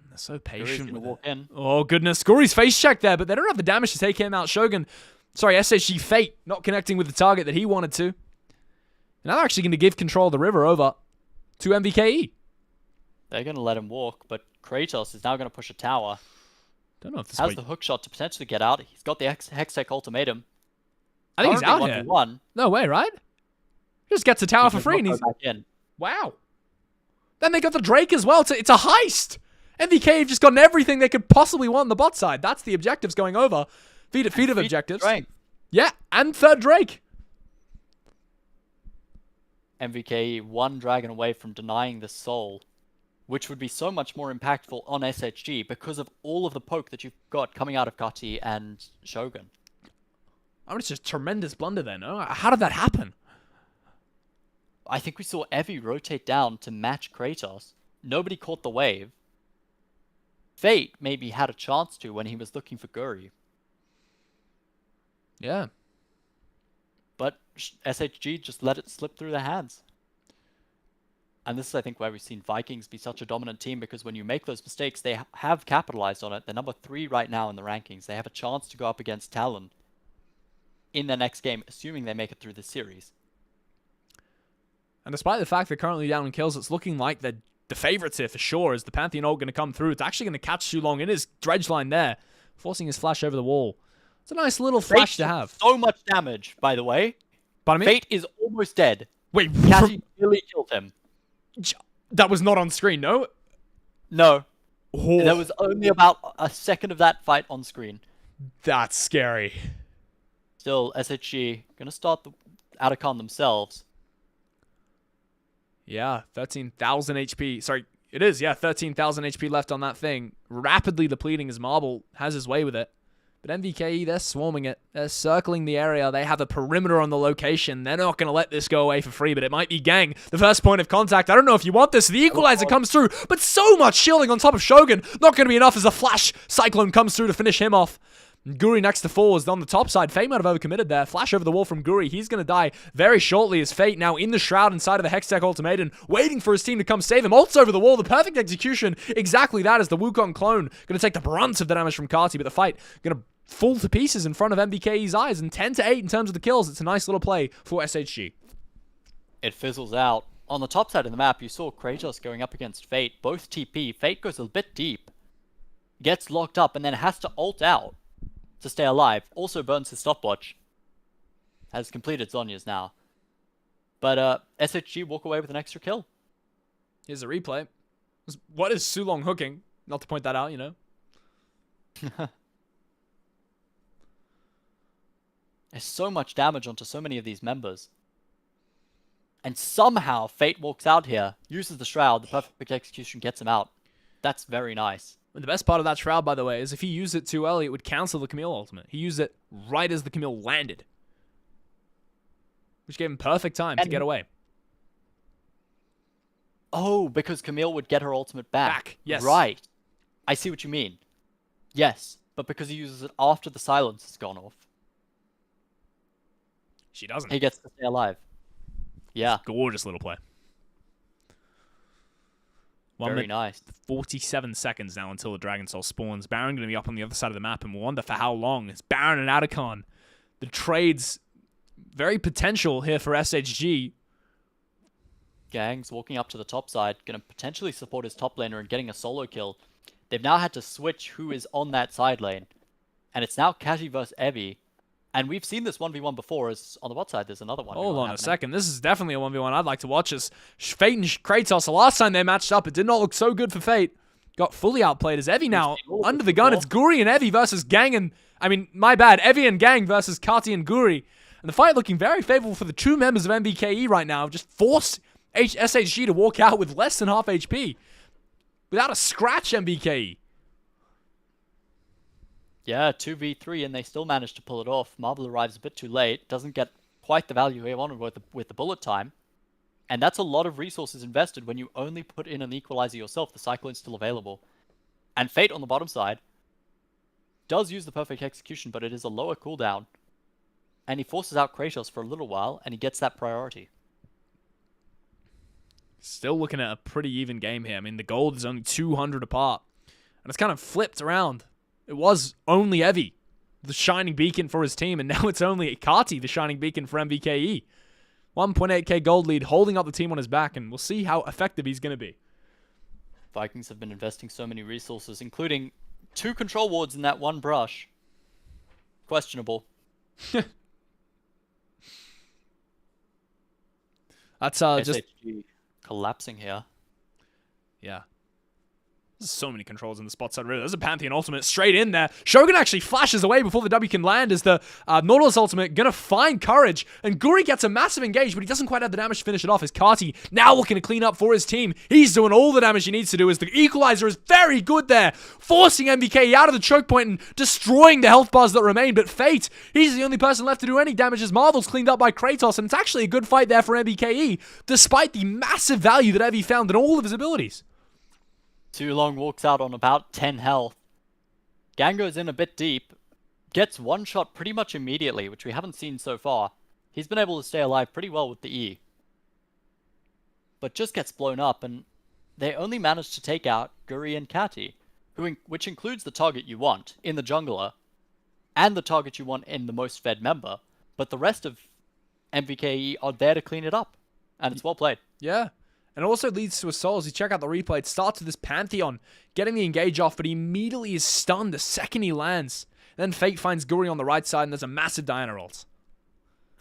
They're so patient with walk in. Oh, goodness. Guri's face check there, but they don't have the damage to take him out. Shogun, sorry, SHG Fate not connecting with the target that he wanted to. And now they're actually going to give control of the river over to MVKE. They're going to let him walk, but Kratos is now going to push a tower. Don't know if this has the hook shot to potentially get out. He's got the Hextech ultimatum. I think he's out here. No way, right? He just gets a tower for free and he's... back in. Wow. Then they got the Drake as well. It's a heist. MVK have just gotten everything they could possibly want on the bot side. That's the objectives going over. Feed of objectives. Drake. Yeah, and third Drake. MVK one dragon away from denying the soul, which would be so much more impactful on SHG because of all of the poke that you've got coming out of Kati and Shogun. I mean, it's just tremendous blunder there, no? How did that happen? I think we saw Evie rotate down to match Kratos. Nobody caught the wave. Fate maybe had a chance to when he was looking for Guri. Yeah. But SHG just let it slip through their hands. And this is, I think, where we've seen Vikings be such a dominant team, because when you make those mistakes, they have capitalized on it. They're number 3 right now in the rankings. They have a chance to go up against Talon in their next game, assuming they make it through the series. And despite the fact they're currently down in kills, it's looking like they're the favorites here for sure. Is the Pantheon ult going to come through? It's actually going to catch Shulong in his dredge line there, forcing his flash over the wall. It's a nice little flash to have. So much damage, by the way. Pardon me? Fate is almost dead. Wait, Cassie nearly killed him. That was not on screen, no? No. Oh. There was only about a second of that fight on screen. That's scary. Still, SHG going to start the Atacon themselves. Yeah, 13,000 HP. Sorry, it is, yeah, 13,000 HP left on that thing. Rapidly depleting as Marble has his way with it. But MVKE, they're swarming it. They're circling the area. They have a perimeter on the location. They're not going to let this go away for free, but it might be Gang. The first point of contact. I don't know if you want this. The equalizer comes through, but so much shielding on top of Shogun. Not going to be enough as a flash cyclone comes through to finish him off. Guri next to fall is on the top side. Fate might have overcommitted there. Flash over the wall from Guri. He's going to die very shortly as Fate now in the shroud inside of the Hextech Ultimatum, waiting for his team to come save him. Ults over the wall. The perfect execution. Exactly that as the Wukong clone going to take the brunt of the damage from Kati, but the fight going to fall to pieces in front of MBKE's eyes. And 10-8 in terms of the kills. It's a nice little play for SHG. It fizzles out. On the top side of the map, you saw Kratos going up against Fate. Both TP. Fate goes a bit deep, gets locked up, and then has to ult out to stay alive. Also burns his stopwatch. Has completed Zhonya's now. But SHG walk away with an extra kill. Here's a replay. What is Sulong hooking? Not to point that out, you know. There's so much damage onto so many of these members. And somehow Fate walks out here, uses the Shroud, the perfect execution gets him out. That's very nice. And the best part of that Shroud, by the way, is if he used it too early, it would cancel the Camille ultimate. He used it right as the Camille landed, which gave him perfect time to get away. Oh, because Camille would get her ultimate back. Yes. Right. I see what you mean. Yes, but because he uses it after the silence has gone off. She doesn't. He gets to stay alive. Yeah. Gorgeous little play. Very nice. 47 seconds now until the Dragon Soul spawns. Baron going to be up on the other side of the map, and we'll wonder for how long. It's Baron and Atacon. The trade's very potential here for SHG. Gang's walking up to the top side, going to potentially support his top laner and getting a solo kill. They've now had to switch who is on that side lane. And it's now Kaji versus Evie. And we've seen this 1v1 before, as on the bot side, there's another one. Hold on a second. This is definitely a 1v1 I'd like to watch. As Fate and Kratos, the last time they matched up, it did not look so good for Fate. Got fully outplayed as Evie now under the gun. It's Guri and Evie versus Gang and... I mean, my bad. Evie and Gang versus Kati and Guri. And the fight looking very favorable for the two members of MBKE right now. Just force SHG to walk out with less than half HP. Without a scratch, MBKE. Yeah, 2v3, and they still managed to pull it off. Marvel arrives a bit too late, doesn't get quite the value he wanted with the bullet time. And that's a lot of resources invested when you only put in an equalizer yourself. The Cyclone's still available. And Fate on the bottom side does use the perfect execution, but it is a lower cooldown. And he forces out Kratos for a little while, and he gets that priority. Still looking at a pretty even game here. I mean, the gold is only 200 apart. And it's kind of flipped around. It was only Evie, the shining beacon for his team, and now it's only Kati, the shining beacon for MVKE. 1.8k gold lead, holding up the team on his back, and we'll see how effective he's going to be. Vikings have been investing so many resources, including 2 control wards in that one brush. Questionable. That's just... SHG collapsing here. Yeah. There's so many controls in the spot side, really. There's a Pantheon ultimate straight in there. Shogun actually flashes away before the W can land as the Nautilus ultimate gonna find Courage. And Guri gets a massive engage, but he doesn't quite have the damage to finish it off as Kati now looking to clean up for his team. He's doing all the damage he needs to do as the equalizer is very good there, forcing MBK out of the choke point and destroying the health bars that remain. But Fate, he's the only person left to do any damage as Marvel's cleaned up by Kratos, and it's actually a good fight there for MBKE, despite the massive value that Evie found in all of his abilities. Too Long walks out on about 10 health. Gang goes in a bit deep, gets one shot pretty much immediately, which we haven't seen so far. He's been able to stay alive pretty well with the E. But just gets blown up, and they only manage to take out Guri and Kati, which includes the target you want in the jungler, and the target you want in the most fed member, but the rest of MVKE are there to clean it up, and it's well played. Yeah. And it also leads to a soul. As you check out the replay, it starts with this Pantheon getting the engage off, but he immediately is stunned the second he lands. Then Fate finds Guri on the right side, and there's a massive Diana ult.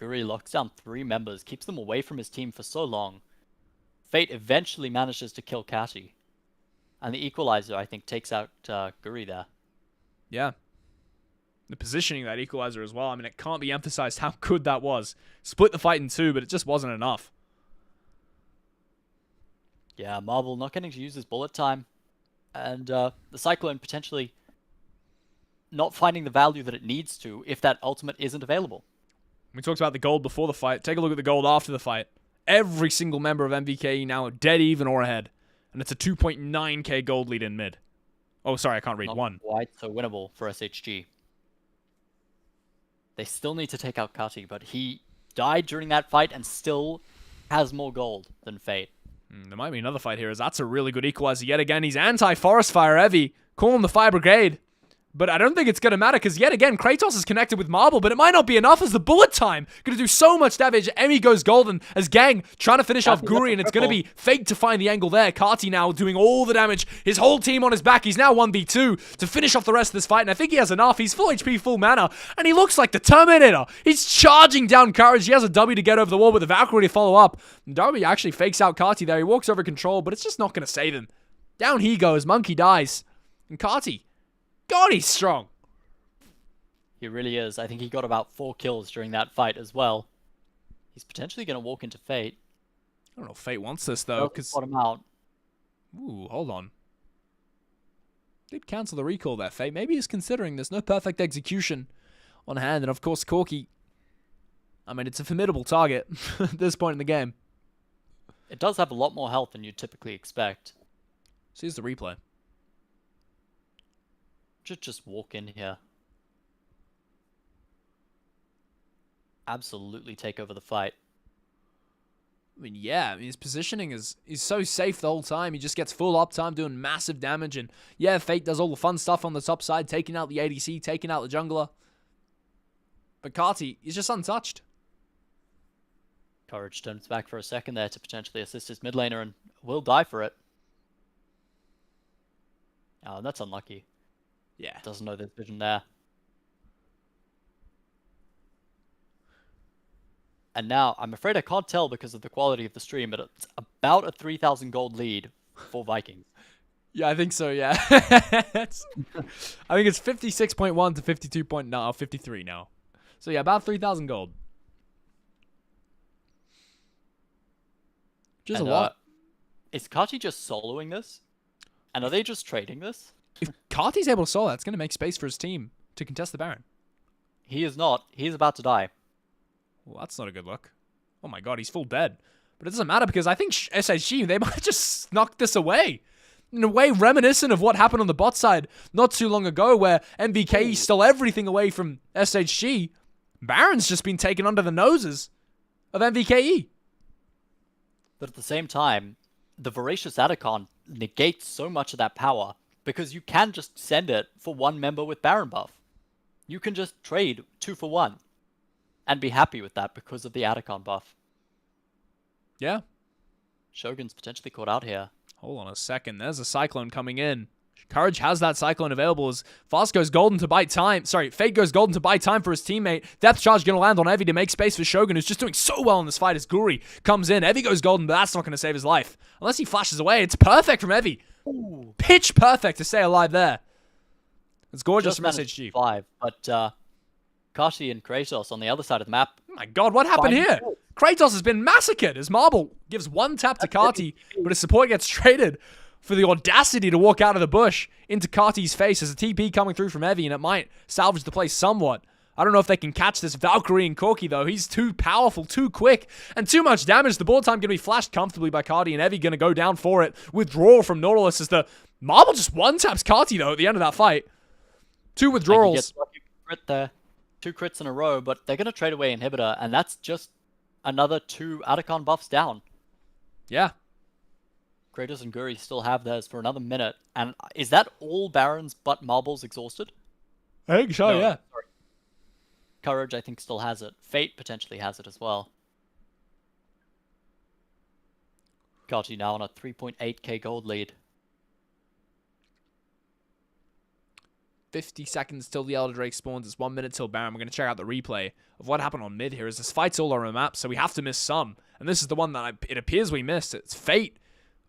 Guri locks down 3 members, keeps them away from his team for so long. Fate eventually manages to kill Kati. And the equalizer, I think, takes out Guri there. Yeah. The positioning of that equalizer as well. I mean, it can't be emphasized how good that was. Split the fight in 2, but it just wasn't enough. Yeah, Marvel not getting to use his bullet time. And the Cyclone potentially not finding the value that it needs to if that ultimate isn't available. We talked about the gold before the fight. Take a look at the gold after the fight. Every single member of MVKE now dead even or ahead. And it's a 2.9k gold lead in mid. Oh, sorry, I can't read. Not 1. quite so winnable for SHG. They still need to take out Kati, but he died during that fight and still has more gold than Fate. There might be another fight here, as that's a really good equalizer yet again. He's anti-Forest Fire Evie. Call him the Fire Brigade. But I don't think it's going to matter, because yet again, Kratos is connected with Marble, but it might not be enough as the bullet time. Going to do so much damage. Emmy goes golden as Gang trying to finish off Guri, and it's going to be Fate to find the angle there. Kati now doing all the damage. His whole team on his back. He's now 1v2 to finish off the rest of this fight, and I think he has enough. He's full HP, full mana, and he looks like the Terminator. He's charging down Courage. He has a W to get over the wall with the Valkyrie to follow up. And Darby actually fakes out Kati there. He walks over control, but it's just not going to save him. Down he goes. Monkey dies. And Kati, God, he's strong. He really is. I think he got about 4 kills during that fight as well. He's potentially going to walk into Fate. I don't know if Fate wants this, though, because... Bottom out. Ooh, hold on. Did cancel the recall there, Fate. Maybe he's considering there's no perfect execution on hand. And, of course, Corki. I mean, it's a formidable target at this point in the game. It does have a lot more health than you'd typically expect. So here's the replay. Just walk in here. Absolutely take over the fight. I mean, yeah, I mean, his positioning is so safe the whole time. He just gets full uptime, doing massive damage. And yeah, Fate does all the fun stuff on the top side, taking out the ADC, taking out the jungler. But Kati, he's just untouched. Courage turns back for a second there to potentially assist his mid laner and will die for it. Oh, that's unlucky. Yeah. Doesn't know there's vision there. And now, I'm afraid I can't tell because of the quality of the stream, but it's about a 3,000 gold lead for Vikings. Yeah, I think so, yeah. I think it's 56.1 to 53 now. So yeah, about 3,000 gold. Just And, a lot. Is Kati just soloing this? And are they just trading this? If Kati's able to solo that, it's going to make space for his team to contest the Baron. He is not. He's about to die. Well, that's not a good look. Oh my god, he's full dead. But it doesn't matter because I think SHG, they might just knock this away. In a way reminiscent of what happened on the bot side not too long ago where MVK stole everything away from SHG. Baron's just been taken under the noses of MVKE. But at the same time, the Voracious Atacon negates so much of that power because you can just send it for one member with Baron buff. You can just trade 2 for 1 and be happy with that because of the Atacon buff. Yeah. Shogun's potentially caught out here. Hold on a second. There's a Cyclone coming in. Courage has that Cyclone available as Fast goes golden to buy time. Sorry, Fate goes golden to buy time for his teammate. Depth Charge going to land on Evie to make space for Shogun, who's just doing so well in this fight as Guri comes in. Evie goes golden, but that's not going to save his life. Unless he flashes away. It's perfect from Evie. Ooh. Pitch perfect to stay alive there. It's gorgeous from SHG. 5, but Kati and Kratos on the other side of the map. Oh my god, what happened here? Kratos has been massacred as Marble gives one tap to Kati, but his support gets traded for the audacity to walk out of the bush into Kati's face as a TP coming through from Evie, and it might salvage the play somewhat. I don't know if they can catch this Valkyrie and Corki, though. He's too powerful, too quick, and too much damage. The board time going to be flashed comfortably by Kati, and Evie going to go down for it. Withdrawal from Nautilus as the Marble just one-taps Kati, though, at the end of that fight. 2 withdrawals. Crit there. 2 crits in a row, but they're going to trade away Inhibitor, and that's just another 2 Atacon buffs down. Yeah. Kratos and Guri still have theirs for another minute. And is that all Barons but Marbles exhausted? I think so, No, yeah. Sorry. Courage, I think, still has it. Fate potentially has it as well. Kati now on a 3.8k gold lead. 50 seconds till the Elder Drake spawns. It's 1 minute till Baron. We're going to check out the replay of what happened on mid here as this fight's all over the map, so we have to miss some. And this is the one that it appears we missed. It's Fate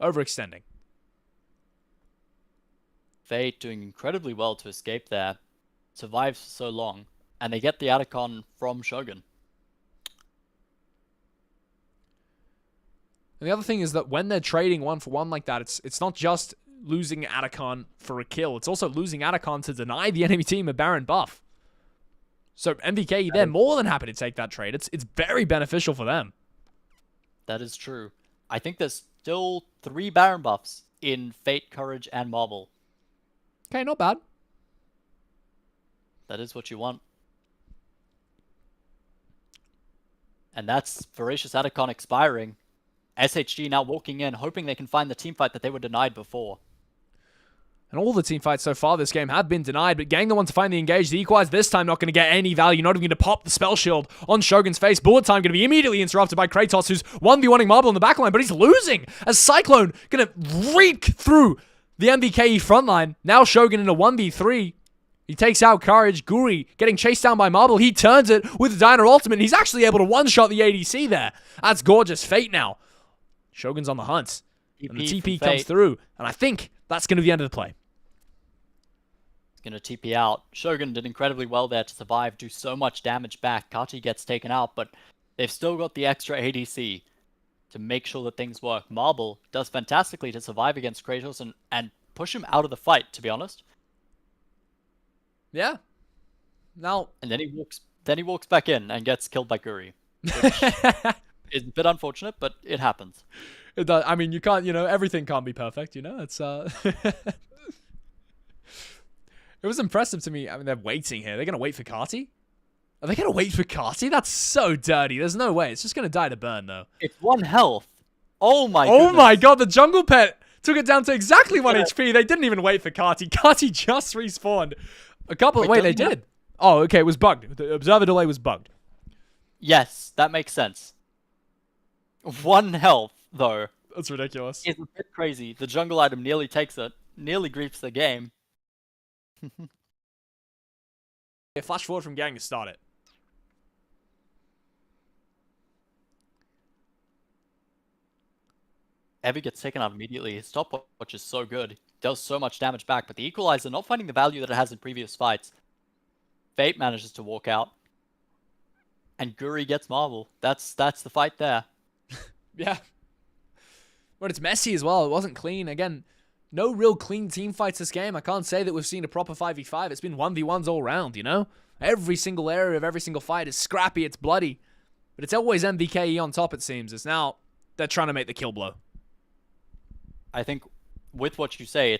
overextending. Fate doing incredibly well to escape there. Survives for so long. And they get the Atacon from Shogun. And the other thing is that when they're trading 1 for 1 like that, it's not just losing Atacon for a kill. It's also losing Atacon to deny the enemy team a Baron buff. So MVK, they're more than happy to take that trade. It's very beneficial for them. That is true. I think there's still 3 Baron buffs in Fate, Courage, and Marble. Okay, not bad. That is what you want. And that's Voracious Atacon expiring. SHG now walking in, hoping they can find the teamfight that they were denied before. And all the team fights so far this game have been denied, but Gang the one to find the engage. The Equalize this time not going to get any value, not even going to pop the spell shield on Shogun's face. Bullet time going to be immediately interrupted by Kratos, who's 1v1ing Marble in the backline, but he's losing as Cyclone going to reek through the MVKE frontline. Now Shogun in a 1v3. He takes out Courage. Guri getting chased down by Marble. He turns it with the Diner Ultimate, and he's actually able to one-shot the ADC there. That's gorgeous. Fate now. Shogun's on the hunt. And the TP comes through, and I think that's going to be the end of the play. He's going to TP out. Shogun did incredibly well there to survive, do so much damage back. Kati gets taken out, but they've still got the extra ADC to make sure that things work. Marble does fantastically to survive against Kratos and push him out of the fight, to be honest. Yeah. Now... And then he walks back in and gets killed by Guri. Which is a bit unfortunate, but it happens. It does. I mean, you can't, everything can't be perfect, It's, It was impressive to me. I mean, they're waiting here. They're going to wait for Kati? Are they going to wait for Kati? That's so dirty. There's no way. It's just going to die to burn, though. It's 1 health. Oh my goodness. Oh my god, the jungle pet took it down to exactly 1 HP. They didn't even wait for Kati. Kati just respawned. Wait, they did. Oh, okay, it was bugged. The observer delay was bugged. Yes, that makes sense. 1 health, though. That's ridiculous. It's a bit crazy. The jungle item nearly takes it. Nearly griefs the game. Flash forward from Gang to start it. Evie gets taken out immediately. His stopwatch is so good. Does so much damage back, but the Equalizer not finding the value that it has in previous fights. Fate manages to walk out. And Guri gets Marble. That's the fight there. Yeah. But it's messy as well. It wasn't clean. Again, no real clean team fights this game. I can't say that we've seen a proper 5v5. It's been 1v1s all round, Every single area of every single fight is scrappy, it's bloody. But it's always MVKE on top, it seems. It's now they're trying to make the kill blow. I think with what you say,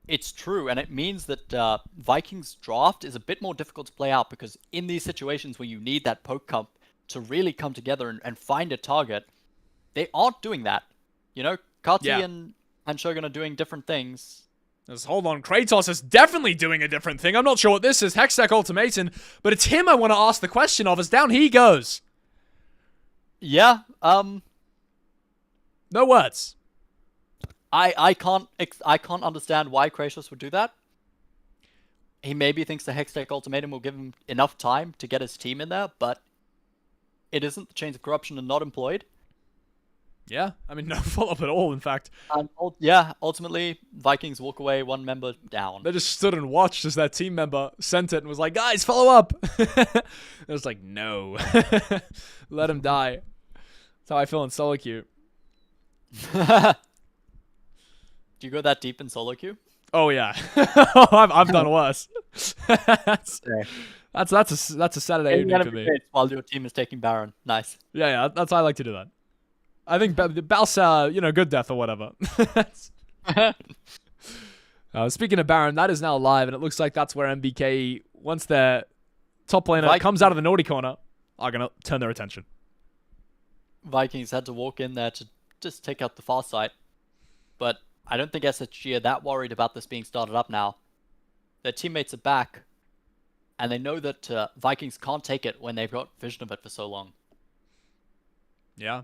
it's true, and it means that Vikings draft is a bit more difficult to play out, because in these situations where you need that poke comp to really come together and find a target, they aren't doing that. Kati and Shogun are doing different things. Hold on, Kratos is definitely doing a different thing. I'm not sure what this is, Hextech Ultimatum, but it's him I want to ask the question of, as down he goes. Yeah, no words. I can't understand why Kratos would do that. He maybe thinks the Hextech Ultimatum will give him enough time to get his team in there, but it isn't. The Chains of Corruption are not employed. Yeah, I mean, no follow-up at all, in fact. Ultimately, Vikings walk away 1 member down. They just stood and watched as that team member sent it and was like, guys, follow up! It was like, no. Let him die. That's how I feel in solo queue. Do you go that deep in solo queue? Oh, yeah. I've done worse. That's a Saturday evening for me. While your team is taking Baron. Nice. Yeah, that's how I like to do that. I think Bal's, good death or whatever. Speaking of Baron, that is now live, and it looks like that's where MBK, once their top laner comes out of the naughty corner, are going to turn their attention. Vikings had to walk in there to just take out the far side. But I don't think SHG are that worried about this being started up now. Their teammates are back, and they know that Vikings can't take it when they've got vision of it for so long. Yeah.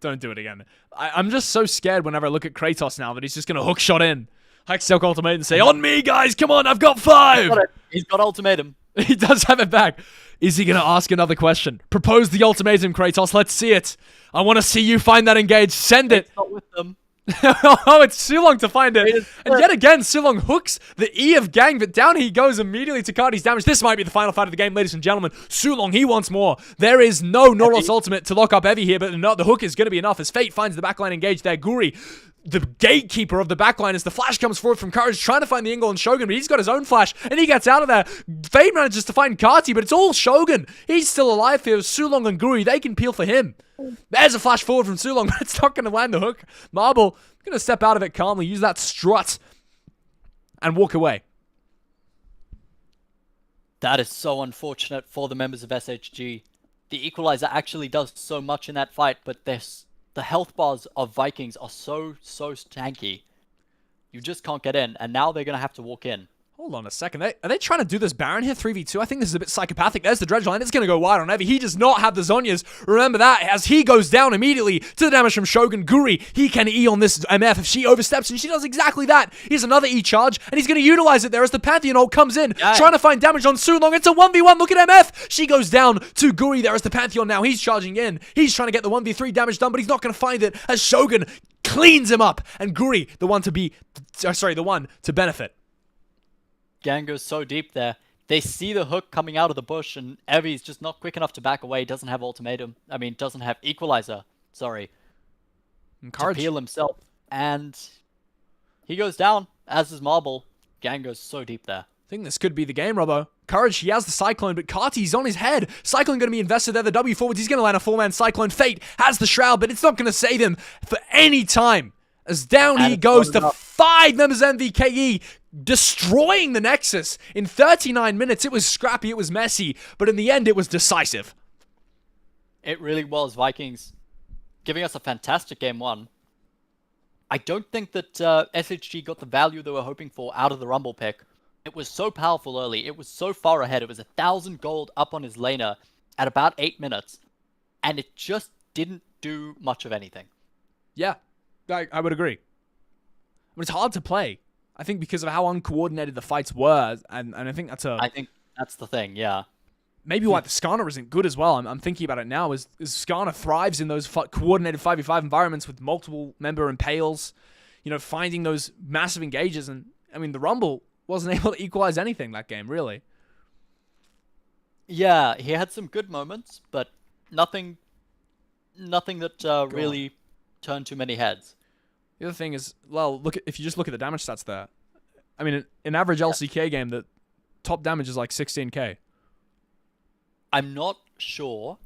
Don't do it again. I'm just so scared whenever I look at Kratos now that he's just going to hook shot in. Hextech Ultimate and say, on me, guys, come on, I've got 5! He's got ultimatum. He does have it back. Is he going to ask another question? Propose the ultimatum, Kratos. Let's see it. I want to see you find that engage. Send it. It's not with them. Oh, it's Sulong to find it. And yet again, Sulong hooks the E of Gang, but down he goes immediately to Cardi's damage. This might be the final fight of the game, ladies and gentlemen. Sulong, he wants more. There is no Nautilus ultimate to lock up Evie here, but the hook is going to be enough as Fate finds the backline engaged there. Guri, the gatekeeper of the backline, as the flash comes forward from Courage, trying to find the Ingle and Shogun, but he's got his own flash, and he gets out of there. Fate manages to find Kati, but it's all Shogun. He's still alive here. Sulong and Guri, they can peel for him. There's a flash forward from Sulong, but it's not going to land the hook. Marble going to step out of it calmly, use that strut, and walk away. That is so unfortunate for the members of SHG. the equalizer actually does so much in that fight, but the health bars of Vikings are so tanky. You just can't get in, and now they're gonna have to walk in. Hold on a second. Are they trying to do this Baron here, 3v2? I think this is a bit psychopathic. There's the dredge line. It's going to go wide on Evie. He does not have the Zhonya's. Remember that, as he goes down immediately to the damage from Shogun. Guri, he can E on this MF if she oversteps, and she does exactly that. Here's another E charge, and he's going to utilize it there as the Pantheon ult comes in, trying to find damage on Sulong. It's a 1v1. Look at MF. She goes down to Guri there as the Pantheon now. He's charging in. He's trying to get the 1v3 damage done, but he's not going to find it as Shogun cleans him up, and Guri, the one to benefit. Gang goes so deep there. They see the hook coming out of the bush, and Evie's just not quick enough to back away. Doesn't have ultimatum. I mean, doesn't have equalizer. Sorry. To peel himself. And he goes down, as is Marble. Gang goes so deep there. I think this could be the game, Robbo. Courage, he has the Cyclone, but Kati's on his head. Cyclone going to be invested there. The W forwards, he's going to land a 4-man Cyclone. Fate has the Shroud, but it's not going to save him for any time. As down he goes to 5 members of MVKE, destroying the Nexus in 39 minutes. It was scrappy, it was messy, but in the end, it was decisive. It really was. Vikings giving us a fantastic game 1. I don't think that SHG got the value they were hoping for out of the Rumble pick. It was so powerful early. It was so far ahead. It was 1,000 gold up on his laner at about 8 minutes, and it just didn't do much of anything. Yeah, I would agree. But it's hard to play. I think because of how uncoordinated the fights were, and I think I think that's the thing, yeah. Maybe why the Skarner isn't good as well. I'm thinking about it now. Is Skarner thrives in those coordinated 5v5 environments with multiple member impales, you know, finding those massive engages. And I mean, the Rumble wasn't able to equalize anything that game, really. Yeah, he had some good moments, but nothing that really turned too many heads. The other thing is, well, if you just look at the damage stats there. I mean, an average LCK game, the top damage is like 16k. I'm not sure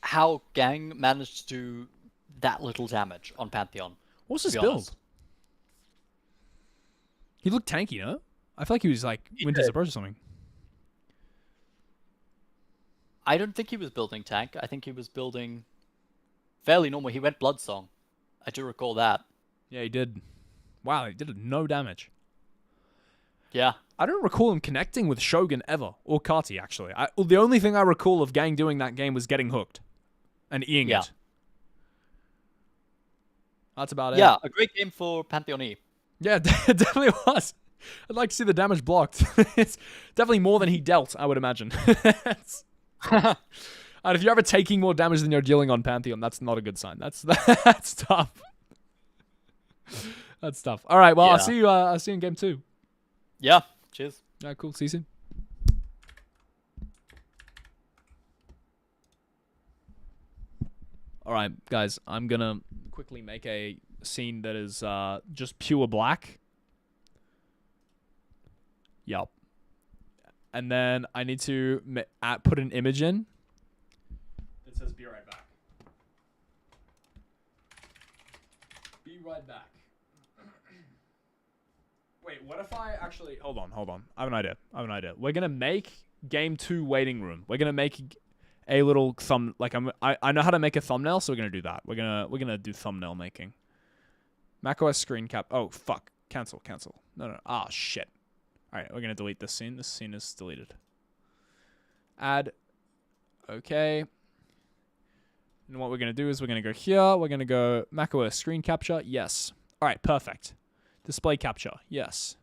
how Gang managed to do that little damage on Pantheon. What's his build? He looked tanky, no? I feel like he was like Winter's Approach or something. I don't think he was building tank. I think he was building fairly normal. He went Bloodsong. I do recall that. Yeah, he did. Wow, he did no damage. Yeah. I don't recall him connecting with Shogun ever, or Kati, actually. The only thing I recall of Gang doing that game was getting hooked and E-ing it. That's about it. Yeah, a great game for Pantheon E. Yeah, it definitely was. I'd like to see the damage blocked. It's definitely more than he dealt, I would imagine. And if you're ever taking more damage than you're dealing on Pantheon, that's not a good sign. That's tough. That's tough. All right, well, Yeah. I'll see you in game 2. Yeah, cheers. All right, cool. See you soon. All right, guys, I'm going to quickly make a scene that is just pure black. Yup. And then I need to put an image in that says be right back. Be right back. Wait, what if I actually... Hold on. I have an idea. We're going to make game 2 waiting room. We're going to make a little thumb... I know how to make a thumbnail, so we're going to do that. We're gonna do thumbnail making. macOS screen cap... Oh, fuck. Cancel. No. Ah, shit. Alright, we're going to delete this scene. This scene is deleted. Add. Okay. And what we're going to do is we're going to go here. We're going to go macOS screen capture. Yes. Alright, perfect. Display capture. Yes.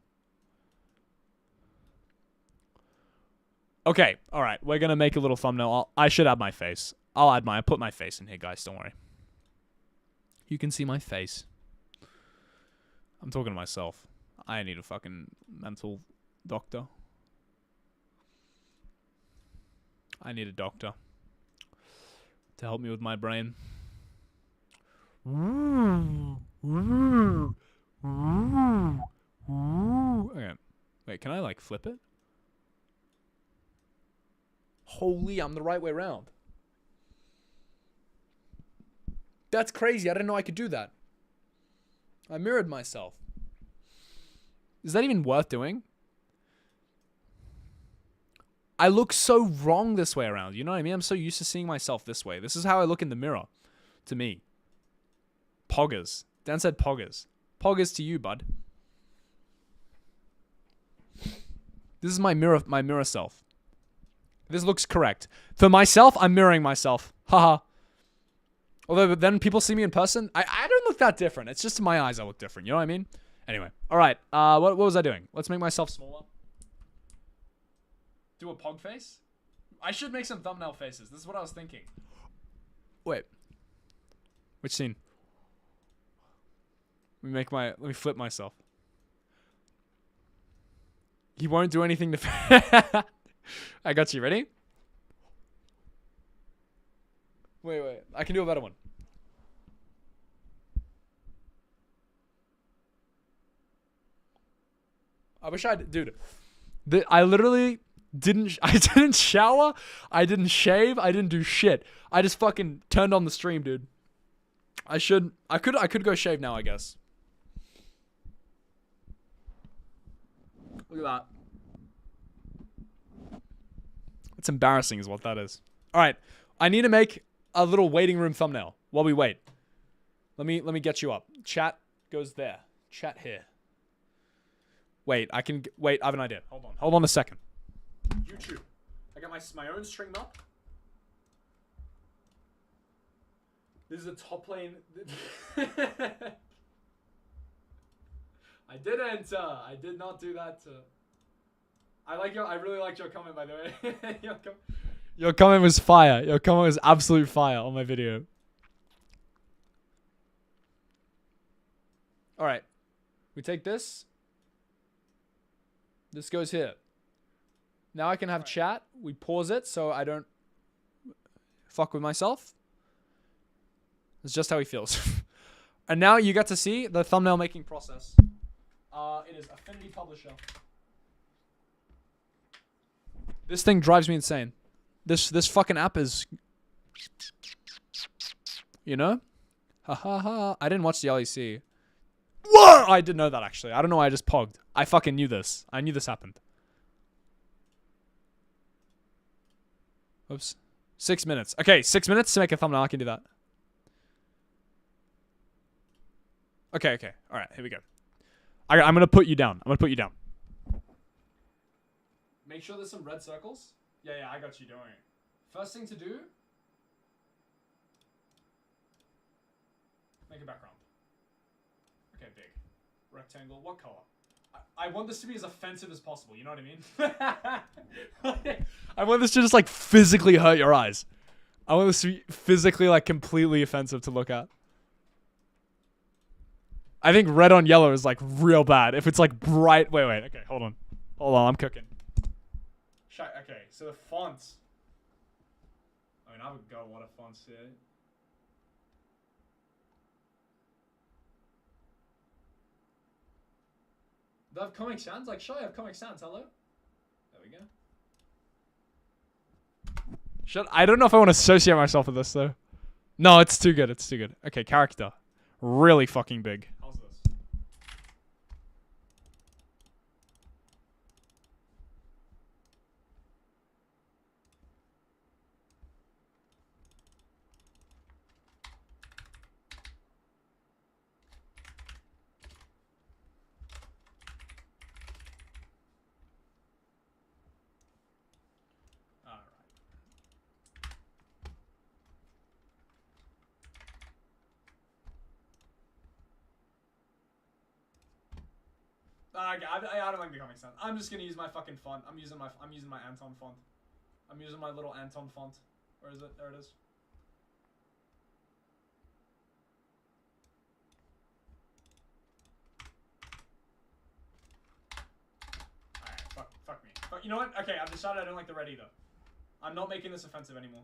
Okay. Alright, we're going to make a little thumbnail. I should add my face. I'll put my face in here, guys. Don't worry. You can see my face. I'm talking to myself. I need a fucking mental doctor. I need a doctor to help me with my brain. Okay. Wait, can I like flip it? Holy, I'm the right way around. That's crazy. I didn't know I could do that. I mirrored myself. Is that even worth doing? I look so wrong this way around. You know what I mean? I'm so used to seeing myself this way. This is how I look in the mirror. To me. Poggers. Dan said poggers. Poggers to you, bud. This is my mirror self. This looks correct. For myself, I'm mirroring myself. Haha. Although then people see me in person, I don't look that different. It's just in my eyes I look different. You know what I mean? Anyway. Alright. What was I doing? Let's make myself smaller. Do a pog face? I should make some thumbnail faces. This is what I was thinking. Wait. Which scene? Let me flip myself. He won't do anything to... I got you. Ready? Wait. I can do a better one. I wish I... Dude. I literally... I didn't shower. I didn't shave. I didn't do shit. I just fucking turned on the stream, dude. I could go shave now, I guess. Look at that. It's embarrassing is what that is. All right. I need to make a little waiting room thumbnail while we wait. Let me get you up. Chat goes there. Chat here. Wait, I have an idea. Hold on a second. YouTube. I got my own stream up. This is a top lane. I did enter. I did not do that. I really liked your comment, by the way. Your comment was fire. Your comment was absolute fire on my video. All right. We take this. This goes here. Now I can have chat. We pause it so I don't fuck with myself. It's just how he feels. And now you get to see the thumbnail making process. It is Affinity Publisher. This thing drives me insane. This fucking app is... You know? Ha ha ha. I didn't watch the LEC. Whoa! I didn't know that, actually. I don't know why I just pogged. I fucking knew this. I knew this happened. Oops. 6 minutes. Okay, 6 minutes to make a thumbnail. I can do that. Okay. All right, here we go. I'm going to put you down. Make sure there's some red circles. Yeah, I got you. Don't worry. First thing to do... Make a background. Okay, big. Rectangle. What color? I want this to be as offensive as possible. You know what I mean? I want this to just, like, physically hurt your eyes. I want this to be physically, like, completely offensive to look at. I think red on yellow is, like, real bad. If it's, like, bright... Wait. Okay, hold on. I'm cooking. Okay, so the fonts. I mean, I've got a lot of fonts here. Do I have Comic Sans? Like, sure, I have Comic Sans. Hello? There we go. I don't know if I want to associate myself with this, though. No, it's too good. Okay, character. Really fucking big. How's this? Okay, I don't like the Comic Sans. I'm just gonna use my fucking font. I'm using my Anton font. I'm using my little Anton font. Where is it? There it is. Alright, fuck me. But you know what? Okay, I've decided I don't like the red either. I'm not making this offensive anymore.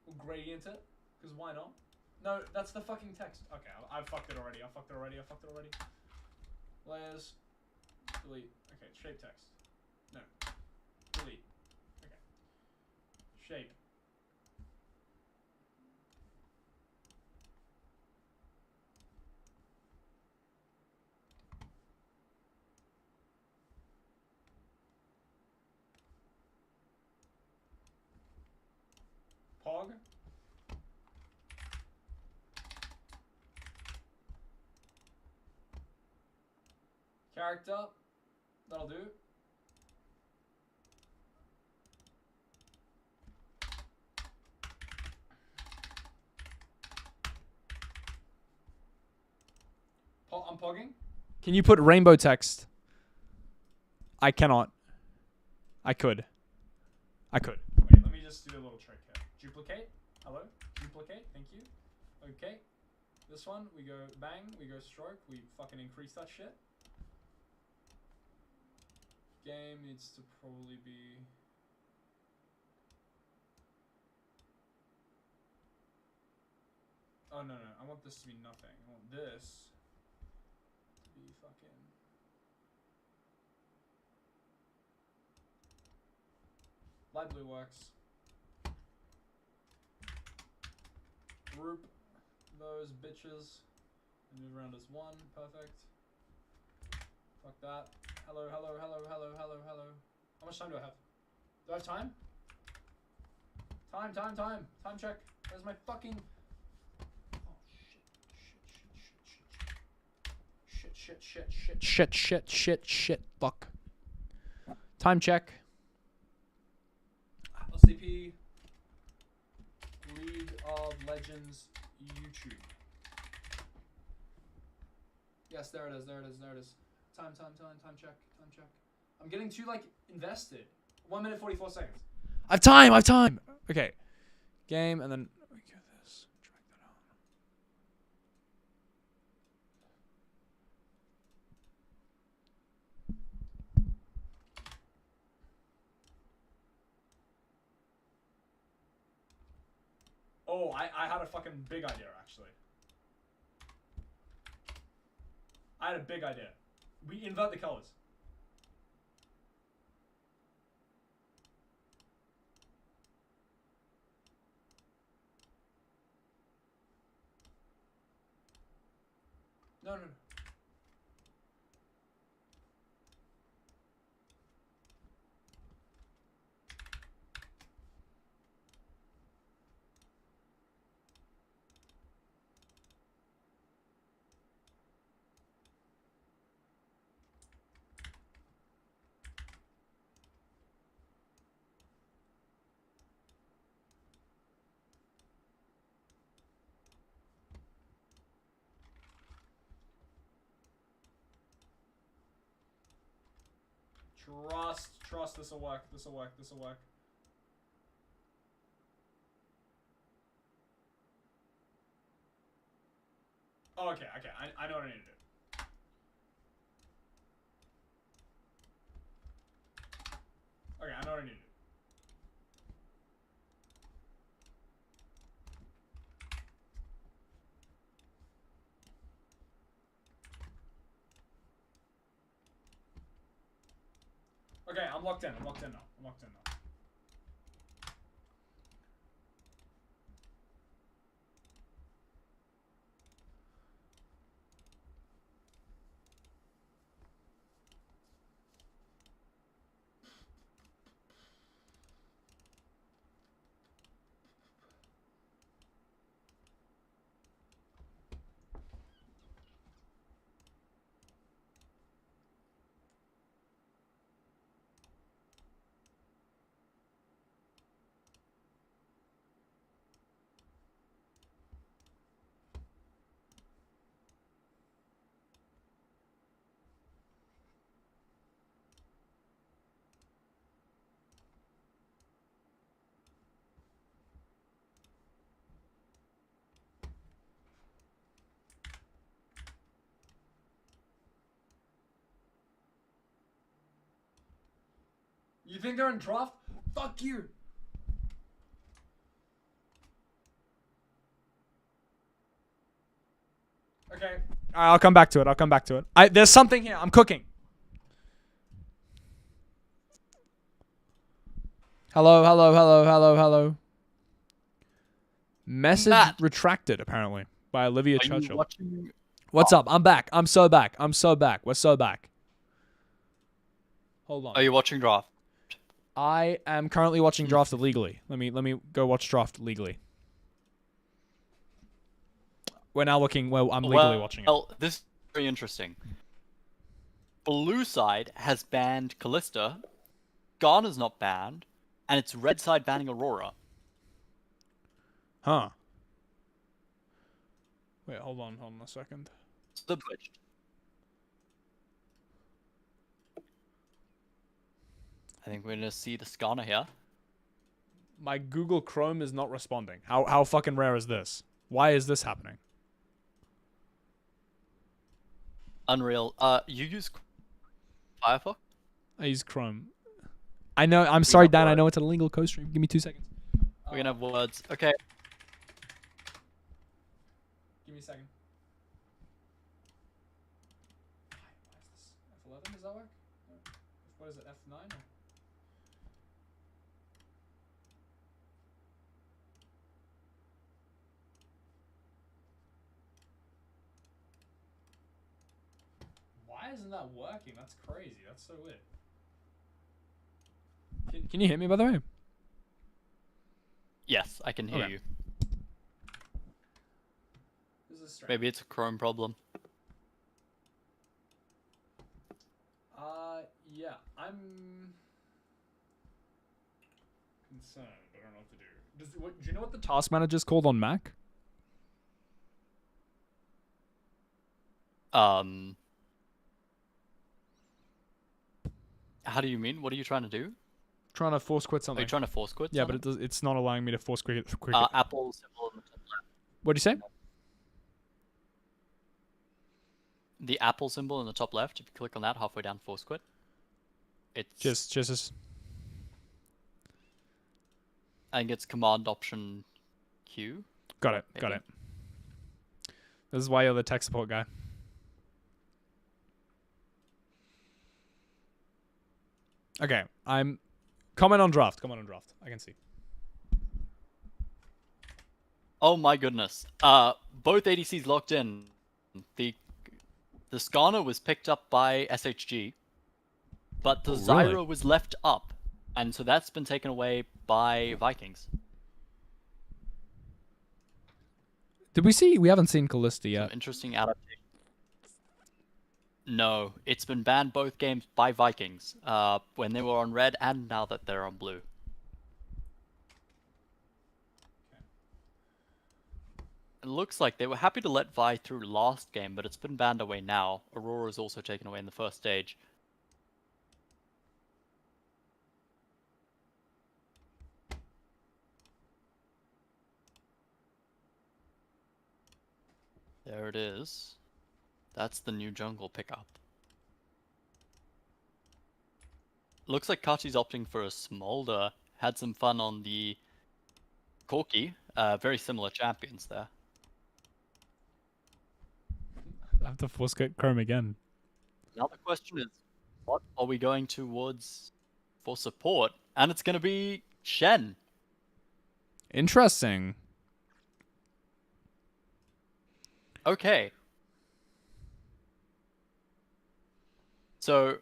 We'll gradient it. Because why not? No, that's the fucking text. Okay, I've fucked it already. Layers. Delete. Okay, shape text. No. Delete. Okay. Shape. Pog. Character. That'll do. I'm pogging. Can you put rainbow text? I cannot. I could. Wait, let me just do a little trick here. Duplicate. Hello? Duplicate. Thank you. Okay. This one, we go bang, we go stroke, we fucking increase that shit. Game needs to probably be... Oh, no. I want this to be nothing. I want this to be fucking... Light blue works. Group those bitches and move around as one. Perfect. Fuck that. Hello. How much time do I have? Do I have time? Time check. Where's my fucking... Oh, shit. Fuck. Time check. LCP League of Legends YouTube. Yes, there it is. Time check. I'm getting too, like, invested. 1 minute 44 seconds. I have time. Okay. Game, and then we get this. Drag that out. Oh, I had a fucking big idea, actually. I had a big idea. We invert the colors. No. Trust, this'll work. Oh, okay, I know what I need to do. Okay, I know what I need to do. Okay, I'm locked in now. You think they're in draft? Fuck you! Okay. I'll come back to it. There's something here. I'm cooking. Hello. Message Matt. retracted, apparently, by Olivia Are you Churchill. watching? What's up? I'm back. I'm so back. We're so back. Hold on. Are you watching draft? I am currently watching Draft illegally. Let me go watch Draft legally. We're now looking. Well, I'm legally watching it. Well, this is very interesting. Blue side has banned Callista, Garner's not banned, and it's red side banning Aurora. Huh. Wait, hold on a second. So switched. I think we're gonna see the Skarner here. My Google Chrome is not responding. How fucking rare is this? Why is this happening? Unreal. You use Firefox? I use Chrome. I know. I'm sorry, Dan. I know it's an illegal co-stream. Give me 2 seconds. We're gonna have words. Okay. Give me a second. Why is this F11? Does that work? No. What is it? F9? Why isn't that working? That's crazy. That's so weird. Can you hear me, by the way? Yes, I can hear Okay. you. This is strange. Maybe it's a Chrome problem. Yeah, I'm concerned. I don't know what to do. Do you know what the task manager is called on Mac? How do you mean? What are you trying to do? Trying to force quit Are something. you trying to force quit? Yeah, but it's not allowing me to force quit. Apple symbol in the top left. What'd you say? The Apple symbol in the top left. If you click on that halfway down, force quit. It's Just. I think it's Command Option Q. Got it. Got Maybe. it. This is why you're the tech support guy. Okay, I'm. Comment on draft. I can see. Oh my goodness. Both ADCs locked in. The Skarner was picked up by SHG, but the Oh, Zyra really? was left up, and so that's been taken away by Vikings. Did we see? We haven't seen Callista Some yet. interesting adaptation. No, it's been banned both games by Vikings, when they were on red and now that they're on blue. It looks like they were happy to let Vi through last game, but it's been banned away now. Aurora is also taken away in the first stage. There it is. That's the new jungle pickup. Looks like Kachi's opting for a Smolder. Had some fun on the Corki. Very similar champions there. I have to force quit Chrome again. Now the question is, what are we going towards for support? And it's going to be Shen. Interesting. Okay. So,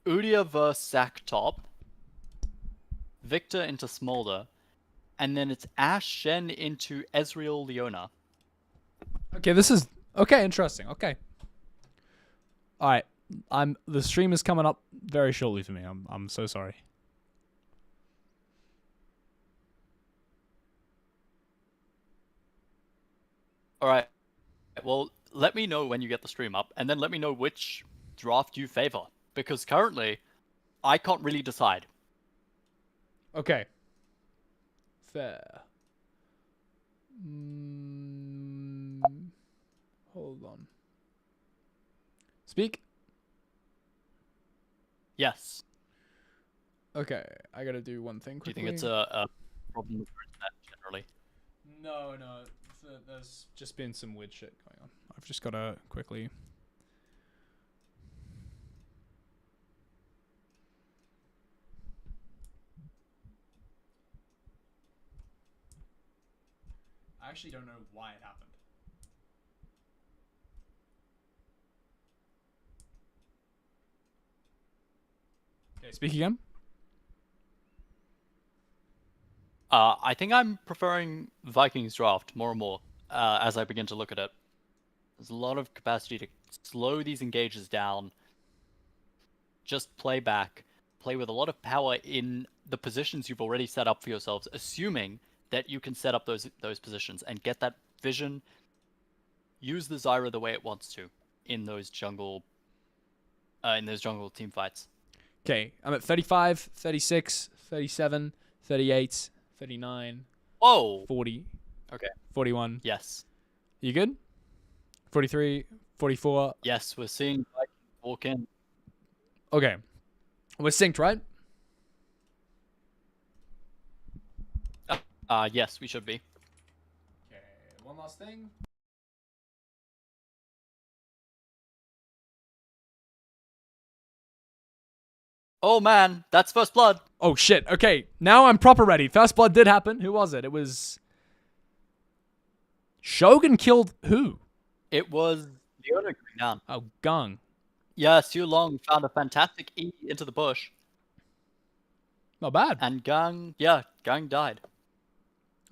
Udia versus Sack top, Victor into Smolder, and then it's Ash Shen into Ezreal Leona. Okay, this is okay. Interesting. Okay. All right. The stream is coming up very shortly for me. I'm so sorry. Alright. Well, let me know when you get the stream up, and then let me know which draft you favor. Because currently, I can't really decide. Okay. Fair. Hold on. Speak. Yes. Okay, I gotta do one thing Do you quickly. think it's a problem with your internet generally? No. There's just been some weird shit going on. I've just gotta quickly. I actually don't know why it happened. Okay, speak again. I think I'm preferring Vikings draft more and more as I begin to look at it. There's a lot of capacity to slow these engages down. Just play back. Play with a lot of power in the positions you've already set up for yourselves, assuming that you can set up those positions and get that vision. Use the Zyra the way it wants to in those jungle team fights. Okay, I'm at 35, 36, 37, 38, 39, Whoa! 40. Okay. 41. Yes. You good? 43, 44. Yes, we're seeing Vikings walk in. Okay. We're synced, right? Yes, we should be. Okay, one last thing. Oh man, that's first blood. Oh shit, okay. Now I'm proper ready. First blood did happen. Who was it? It was... Shogun killed who? It was Leona going down. Oh, Gung. Yeah, Su Long found a fantastic E into the bush. Not bad. And Gang died.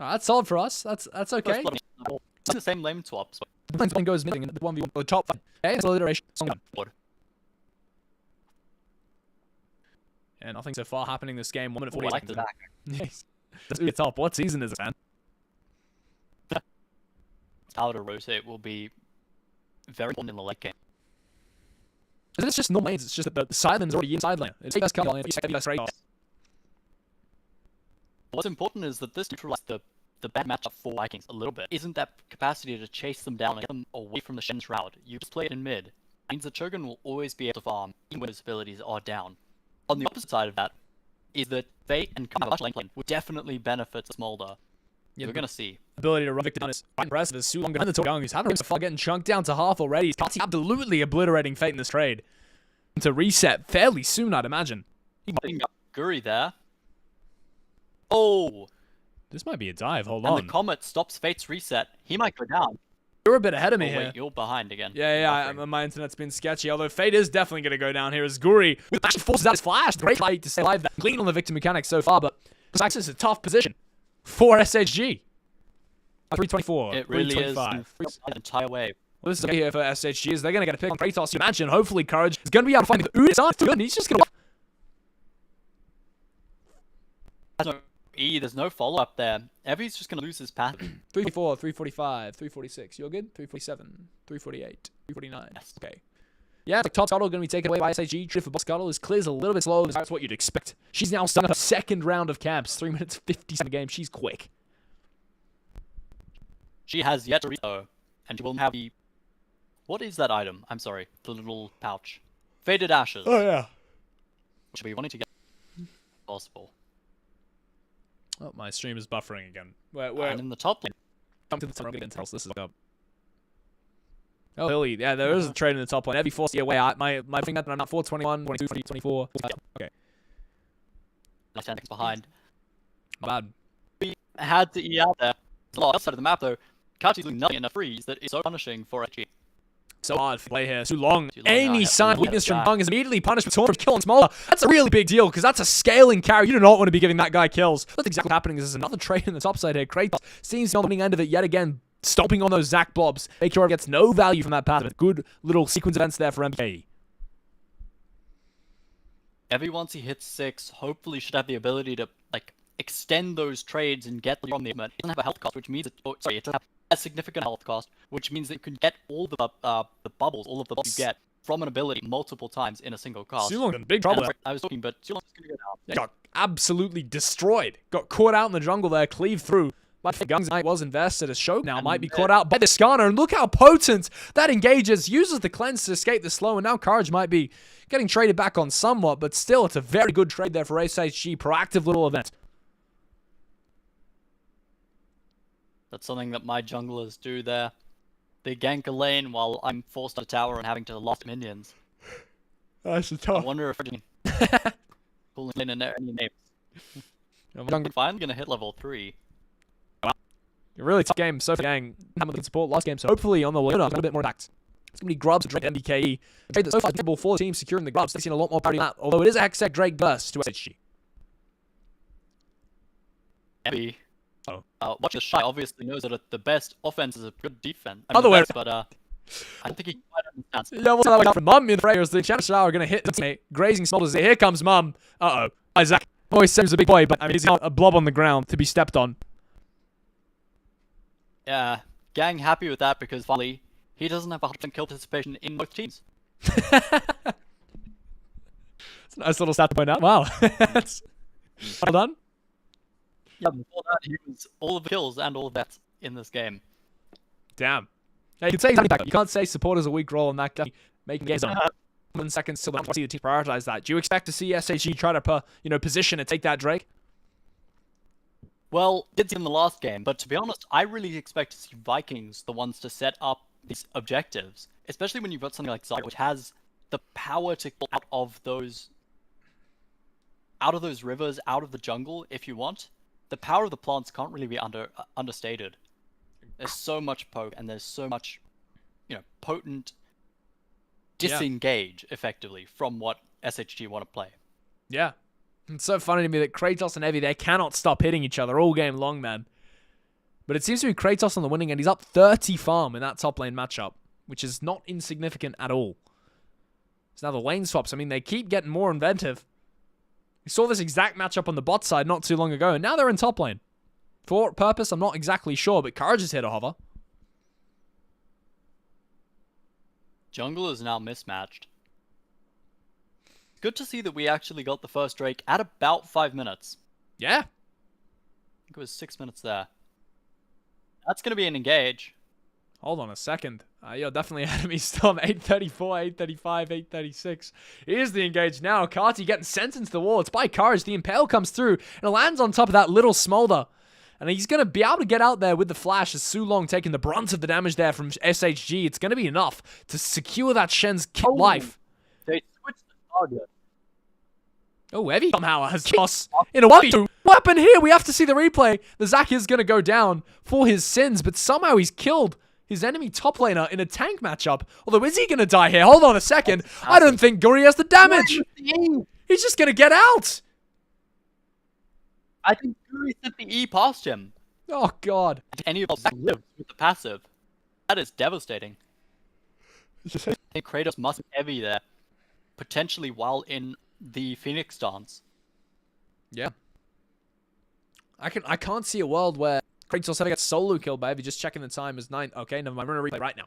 Oh, that's solid for us. That's okay. First blood. It's the same lane swap. So One goes missing in the 1v1 the top 5. Okay, it's a iteration. Yeah, nothing so far happening this game. 1 minute 40. I like the back. Nice. That's top. What season is it, man? How to rotate will be very important in the late game. It's just normal lanes. It's just that the side lane's already in side lane. It's best kill lane. It's best raid. What's important is that this neutralized the bad matchup for Vikings a little bit. Isn't that capacity to chase them down and get them away from the Shen Shroud. You just play it in mid. It means that Shogun will always be able to farm, even when his abilities are down. On the opposite side of that, is that Fate and Kamash lane would definitely benefit Smolder. Yeah, we're gonna see. Ability to run Victor down is quite impressive. As Su Long behind the Gung, who's having so far getting chunked down to half already. He's absolutely obliterating Fate in this trade. To reset fairly soon, I'd imagine. Guri there. Oh! This might be a dive. Hold and on. the Comet stops Fate's reset. He might go down. You're a bit ahead of me here. Wait, you're behind again. Yeah, my internet's been sketchy. Although Fate is definitely going to go down here as Guri actually forces out his flash. Great fight to stay alive. Clean on the victim mechanics so far, but Saxis is a tough position for SHG. 324. It really is. 325. The entire wave. Well, this is okay here for SHG. Is they're going to get a pick on Kratos. You imagine. Hopefully, Courage is going to be able to find the Udyr. It's good. He's just going to. There's no follow-up there. Evie's just going to lose his path. 344, 345, 346. You're good? 347, 348, 349. Yes. Okay. Yeah, the top scuttle going to be taken away by SHG. Trip for boss scuttle is clears a little bit slower. That's what you'd expect. She's now starting her second round of camps. 3 minutes 50 game. She's quick. She has yet to reach though, and she will have the... What is that item? I'm sorry. The little pouch. Faded Ashes. Oh, yeah. Which will be wanting to get possible. Oh, my stream is buffering again. Where? And in the top lane. Come to the top lane. This is up. Oh, Billy. Yeah, there is a trade in the top lane. Every force the away. My thing that I'm at 421, 22, 24. Okay. Nice 10 seconds behind. Not bad. We had to E out there. There's a lot outside of the map though. Kachi's doing nothing in a freeze that is so punishing for HG. So hard to play here. Too long. Too long. Any sign of weakness from Bung is immediately punished with Torm killing Smolder. That's a really big deal because that's a scaling carry. You do not want to be giving that guy kills. That's exactly what's happening. This is another trade in the top side here. Kratos seems on the winning end of it yet again, stomping on those Zac blobs. Make sure it gets no value from that passive. Good little sequence of events there for MK. Evie, once he hits 6, hopefully should have the ability to like extend those trades and get from the movement. It doesn't have a health cost, which means it doesn't have a significant health cost, which means that you can get all the bubbles, all of the bubbles you get from an ability multiple times in a single cast. Su Long in big trouble. I was talking, but Su Long's gonna go down. Yeah, got absolutely destroyed. Got caught out in the jungle there, cleaved through. Like the Gung's Knight was invested as Shogun now might be caught out by the Skana, and look how potent that engages. Uses the cleanse to escape the slow, and now Courage might be getting traded back on somewhat, but still, it's a very good trade there for SHG. Proactive little event. That's something that my junglers do there. They gank a lane while I'm forced on a tower and having to lost minions. That's I tough. wonder if I can pull in any names. I'm finally gonna hit level 3. A really tough game. So for gang, Hamilton support last game. So hopefully on the way up, a bit more impact. It's gonna be Grubs to Drake MBKE. A trade that's so far favorable for the team securing the Grubs. They've seen a lot more parity on that. Although it is a Hextech Drake burst to SHG. Evie Watching the Shy obviously knows that the best offense is a good defense. Other way but I don't think he quite understands. Yeah, what's that from Mum in the Raiders? The Enchanted Shower are going to hit the teammate. Grazing Smolders. Here comes Mum. Uh-oh. Isaac. Always says he's a big boy, but I mean, he's not a blob on the ground to be stepped on. Yeah, Gang happy with that because finally, he doesn't have 100% kill participation in both teams. It's a nice little stat to point out. Wow. That's well done. Yeah, before that, he was all of the kills and all of that in this game. Damn. Yeah, you can say he's back. You can't say support is a weak role in that game. Making games on 1 second still don't see the team prioritize that. Do you expect to see SHG try to position and take that Drake? Well, did see in the last game, but to be honest, I really expect to see Vikings the ones to set up these objectives, especially when you've got something like Zyra, which has the power to kill out of those rivers, out of the jungle, if you want. The power of the plants can't really be understated. There's so much poke, and there's so much, potent disengage, effectively, from what SHG want to play. Yeah. It's so funny to me that Kratos and Evie, they cannot stop hitting each other all game long, man. But it seems to be Kratos on the winning end. He's up 30 farm in that top lane matchup, which is not insignificant at all. So now the lane swaps, I mean, they keep getting more inventive. We saw this exact matchup on the bot side not too long ago, and now they're in top lane. For what purpose, I'm not exactly sure, but Courage is here to hover. Jungle is now mismatched. Good to see that we actually got the first Drake at about 5 minutes. Yeah. I think it was 6 minutes there. That's going to be an engage. Hold on a second. You're definitely ahead of me still. I'm 834, 835, 836. Here's the engage now. Carty getting sent into the wall. It's by Courage. The Impale comes through and it lands on top of that little Smolder. And he's going to be able to get out there with the flash as Sulong taking the brunt of the damage there from SHG. It's going to be enough to secure that Shen's life. They switched the target. Oh, Evie somehow has Chaos in a 1v2. What happened here? We have to see the replay. The Zac is going to go down for his sins, but somehow he's killed his enemy top laner in a tank matchup. Although, is he going to die here? Hold on a second. I don't think Guri has the damage. He's just going to get out. I think Guri sent the E past him. Oh, God. Any of us lives with the passive. That is devastating. I think Kratos must be heavy there. Potentially while in the Phoenix dance. Yeah. I can't see a world where Kratos ever gets solo killed by Evie. Just checking the time is 9. Okay, never mind. I'm going to replay right now.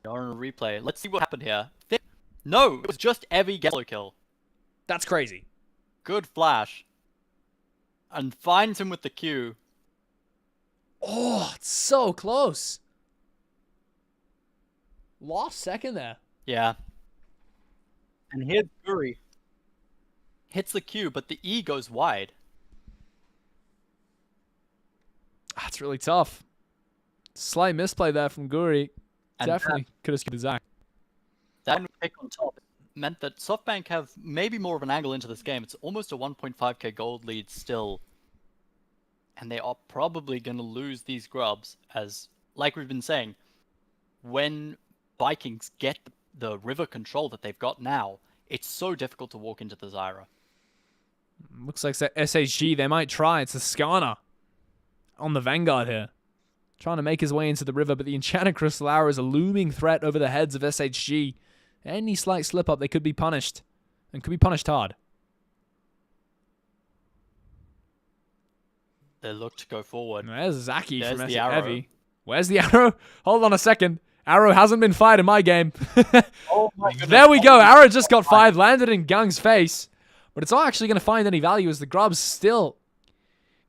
You're on a replay. Let's see what happened here. No, it was just Evie get solo kill. That's crazy. Good flash. And finds him with the Q. Oh, it's so close. Lost second there. Yeah. And here's Guri. Hits the Q, but the E goes wide. That's really tough. Slight misplay there from Guri. And definitely could have skipped the Zac. That pick on top meant that SoftBank have maybe more of an angle into this game. It's almost a 1.5k gold lead still. And they are probably going to lose these grubs as, like we've been saying, when Vikings get the river control that they've got now, it's so difficult to walk into the Zyra. Looks like SHG, they might try. It's a Skarner on the Vanguard here. Trying to make his way into the river, but the Enchanted Crystal Arrow is a looming threat over the heads of SHG. Any slight slip-up, they could be punished. And could be punished hard. They look to go forward. There's Zaki There's from the arrow. Evie. Where's the arrow? Hold on a second. Arrow hasn't been fired in my game. Oh my goodness. There we go. Arrow just got fired, landed in Gung's face. But it's not actually going to find any value as the grubs still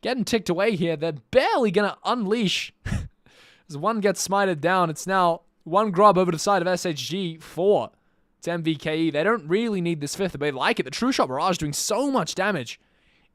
getting ticked away here. They're barely going to unleash. As one gets smited down, it's now one grub over the side of SHG, 4 to MVKE. They don't really need this fifth, but they like it. The True Shot Barrage doing so much damage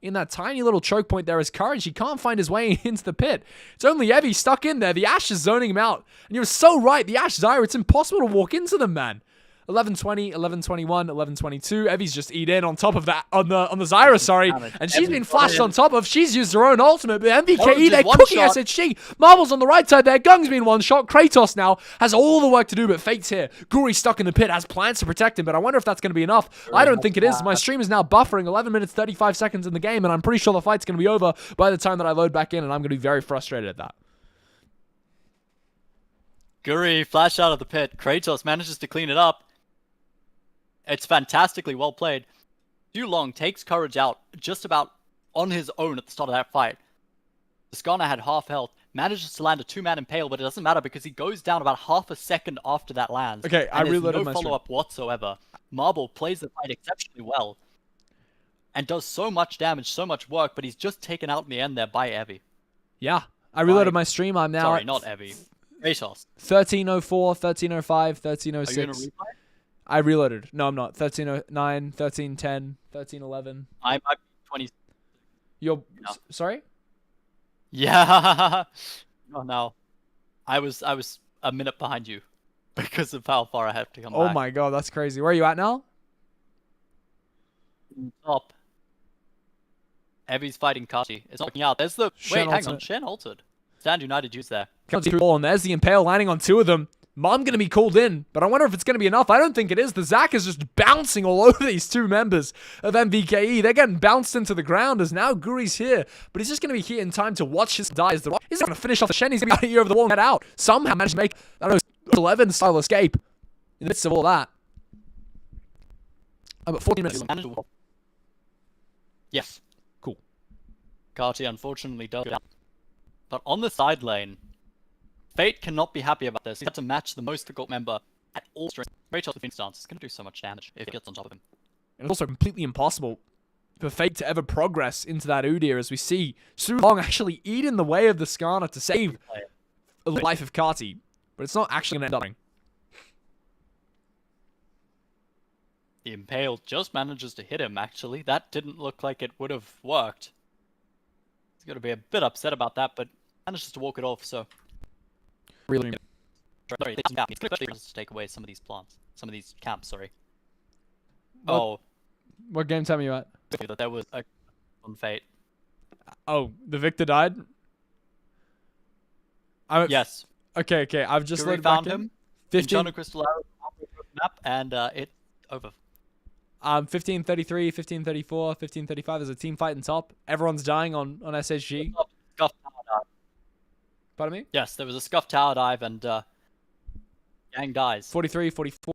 in that tiny little choke point there is Courage. He can't find his way into the pit. It's only Evie stuck in there. The Ashe is zoning him out. And you're so right. The Ashe Zyra, it's impossible to walk into them, man. 11-20, 11-21, 11-22. Evie's just eat in on top of that on the Zyra, sorry. And she's been flashed on top of. She's used her own ultimate, but MVKE, they're cooking SHG. Marvel's on the right side there. Gung's been one shot. Kratos now has all the work to do, but Fate's here. Guri's stuck in the pit, has plans to protect him, but I wonder if that's going to be enough. I don't think it is. My stream is now buffering 11 minutes, 35 seconds in the game, and I'm pretty sure the fight's going to be over by the time that I load back in, and I'm going to be very frustrated at that. Guri flash out of the pit. Kratos manages to clean it up. It's fantastically well played. Long takes Courage out just about on his own at the start of that fight. Skana had half health, manages to land a 2-man impale, but it doesn't matter because he goes down about half a second after that lands. Okay, I reloaded my no follow-up whatsoever. Marble plays the fight exceptionally well and does so much damage, so much work, but he's just taken out in the end there by Evie. Yeah, I reloaded my stream. I'm now Sorry, not Evie. Kratos. 1304, 1305, 1306. Are you gonna replay? I reloaded. No, I'm not. 1309, 1310, 1311. I might be 20. You're sorry? Yeah. Oh no. I was a minute behind you because of how far I have to come back. Oh my god, that's crazy. Where are you at now? Top. Evie's fighting Kati. It's not working out. There's the Shen hang on. ultimate. Shen altered. Stand United use there. And there's the Impale landing on 2 of them. Mom going to be called in, but I wonder if it's going to be enough. I don't think it is. The Zac is just bouncing all over these 2 members of MVKE. They're getting bounced into the ground as now Guri's here, but he's just going to be here in time to watch his die as the He's going to finish off the Shen. He's going to be out here over the wall and get out. Somehow managed to make, I don't know, 11 style escape in the midst of all that. But 14 minutes. Yes. Cool. Kati unfortunately does go down. But on the side lane, Fate cannot be happy about this. He had to match the most difficult member at all strengths. Kratos with stance is going to do so much damage if he gets on top of him. And also completely impossible for Fate to ever progress into that Udyr as we see Long actually eat in the way of the Skana to save the life of Kati. But it's not actually going to end up. The Impale just manages to hit him, actually. That didn't look like it would have worked. He's going to be a bit upset about that, but manages to walk it off, so... Really? Sorry, he's going to take away some of these plants. Some of these camps, sorry. What game time are you at? That there was a on Fate. Oh, the Victor died? Yes. Okay. I've just Guri found him. 15 Crystal Arrow map, and it's over. 1533, 1534, 1535. There's a team fight in top. Everyone's dying on SHG. Scuff tower dive. Pardon me? Yes, there was a scuff tower dive, and Yang dies. 43, 44.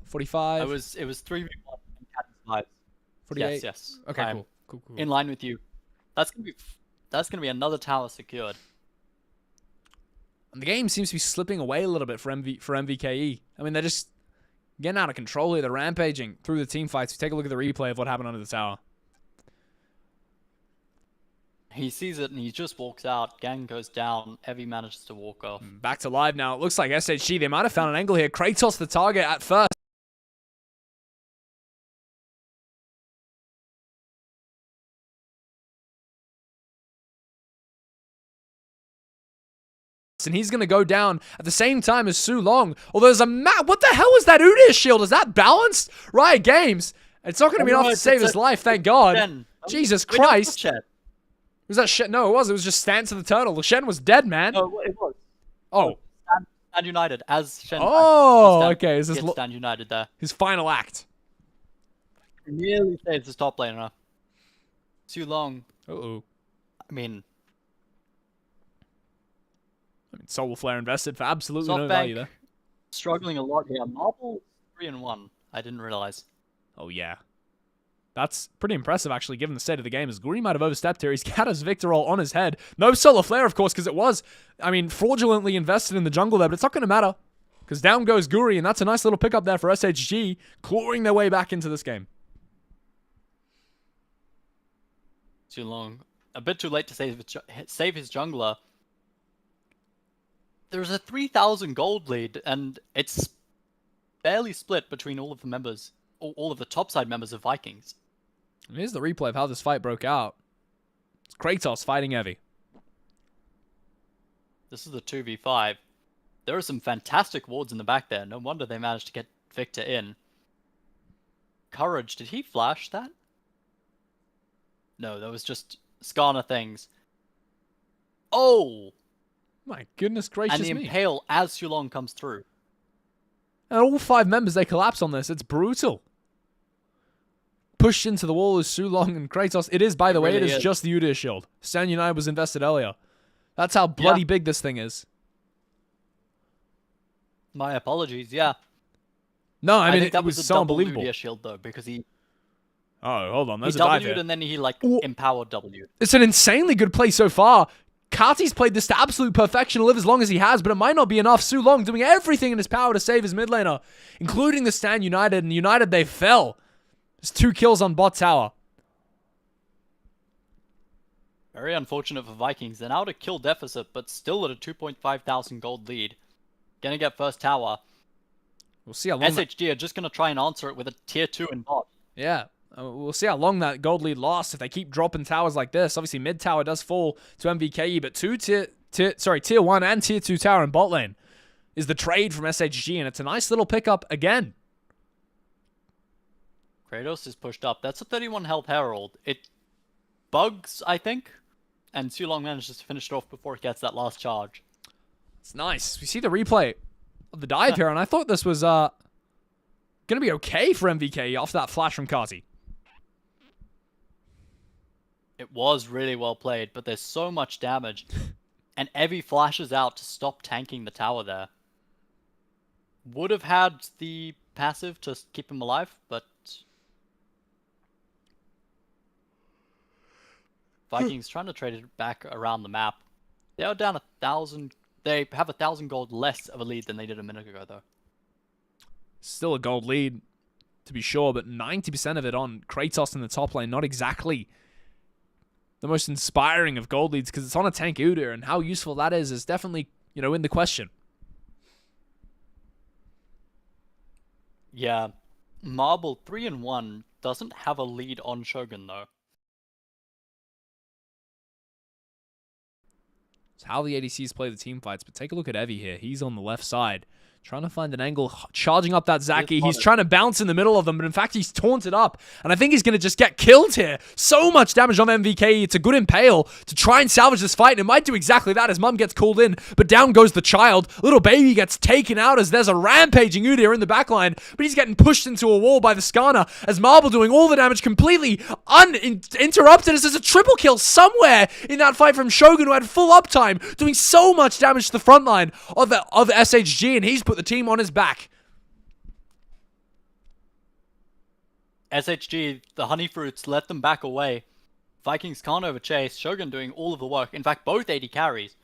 45. It was 3v1 and Caddy's lives. 48. Yes. Okay, I'm cool. in line with you. That's gonna be another tower secured. And the game seems to be slipping away a little bit for MVKE. I mean, they're just getting out of control here. They're rampaging through the team fights. Take a look at the replay of what happened under the tower. He sees it and he just walks out. Gang goes down. Evie manages to walk off. Back to live now. It looks like SHG, they might have found an angle here. Kratos the target at first. And he's going to go down at the same time as Su Long. Although there's a map. What the hell is that Udyr shield? Is that balanced? Riot Games. It's not going to be enough to save his life, thank God. Shen. Jesus Christ. Shen. Was that Shen? No, it was. It was just Stance of the Turtle. The Shen was dead, man. No, it was. Oh. Stand United as Shen. Oh, okay. Is this Stand United there? his final act? Nearly saves his top laner. Too long. Uh-oh. I mean, Solar Flare invested for absolutely no SoftBank value there. struggling a lot here. Marble 3-1. I didn't realize. Oh, yeah. That's pretty impressive, actually, given the state of the game, as Guri might have overstepped here. He's got his Victor roll on his head. No Solar Flare, of course, because it was, fraudulently invested in the jungle there, but it's not going to matter, because down goes Guri, and that's a nice little pickup there for SHG, clawing their way back into this game. Too long. A bit too late to save his jungler. There's a 3,000 gold lead, and it's barely split between all of the members, all of the topside members of Vikings. And here's the replay of how this fight broke out. It's Kratos fighting Evie. This is the 2v5. There are some fantastic wards in the back there. No wonder they managed to get Victor in. Courage, did he flash that? No, that was just Skarner things. Oh! My goodness gracious and the me. Impale as Sulong comes through. And all 5 members, they collapse on this. It's brutal. Pushed into the wall is Su Long and Kratos. It is, by the way, it is just the Udyr shield. Stan United was invested earlier. That's how bloody big this thing is. My apologies, yeah. No, I mean, think that it was a so double unbelievable. Udyr shield, though, because he Oh, hold on. There's a W'd dive here. and then he, empowered W. It's an insanely good play so far. Kati's played this to absolute perfection to live as long as he has, but it might not be enough. Su Long doing everything in his power to save his mid laner, including the Stan United, and United, they fell. There's 2 kills on bot tower. Very unfortunate for Vikings. They're now at a kill deficit, but still at a 2,500 gold lead. Gonna get first tower. We'll see how long SHG are just gonna try and answer it with a tier 2 in bot. Yeah. We'll see how long that gold lead lasts if they keep dropping towers like this. Obviously, mid tower does fall to MVKE, but tier 1 and tier 2 tower in bot lane is the trade from SHG, and it's a nice little pickup again. Kratos is pushed up. That's a 31 health Herald. It bugs, I think, and Sulong manages to finish it off before it gets that last charge. It's nice. We see the replay of the dive here, and I thought this was going to be okay for MVKE off that flash from Kati. It was really well played, but there's so much damage. And Evie flashes out to stop tanking the tower there. Would have had the passive to keep him alive, but Vikings trying to trade it back around the map. They are down 1,000. They have 1,000 gold less of a lead than they did a minute ago, though. Still a gold lead, to be sure, but 90% of it on Kratos in the top lane. Not exactly the most inspiring of gold leads, because it's on a tank Udyr, and how useful that is definitely, in the question. Yeah. Marble 3-1 doesn't have a lead on Shogun, though. It's how the ADCs play the team fights, but take a look at Evie here. He's on the left side, trying to find an angle, charging up that Zaki. He's trying to bounce in the middle of them, but in fact, he's taunted up. And I think he's going to just get killed here. So much damage on MVK. It's a good impale to try and salvage this fight, and it might do exactly that as Mum gets called in, but down goes the child. Little baby gets taken out as there's a rampaging Udyr in the backline, but he's getting pushed into a wall by the Skarner as Marble doing all the damage completely uninterrupted as there's a triple kill somewhere in that fight from Shogun, who had full uptime, doing so much damage to the front line of SHG, and he's put the team on his back. SHG, the honey fruits, let them back away. Vikings can't overchase. Shogun doing all of the work. In fact, both 80 carries,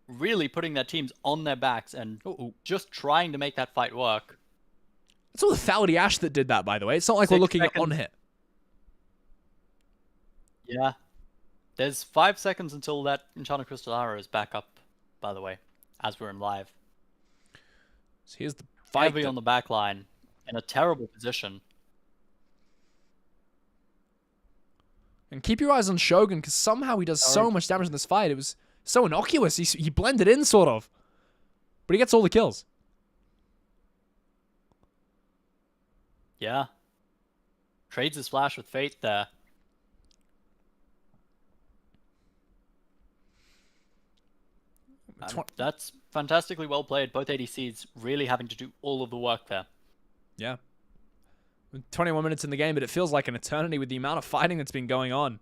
really putting their teams on their backs and just trying to make that fight work. It's all the Fality Ash that did that, by the way. It's not like we're looking at on hit. Yeah. There's 5 seconds until that Enchanted Crystal Arrow is back up, by the way, as we're in live. So here's the fight. Heavy on the back line, in a terrible position. And keep your eyes on Shogun, because somehow he does so much damage in this fight. It was so innocuous. He blended in, sort of. But he gets all the kills. Yeah. Trades his flash with Fate there. That's fantastically well played. Both ADCs really having to do all of the work there. Yeah. 21 minutes in the game, but it feels like an eternity with the amount of fighting that's been going on.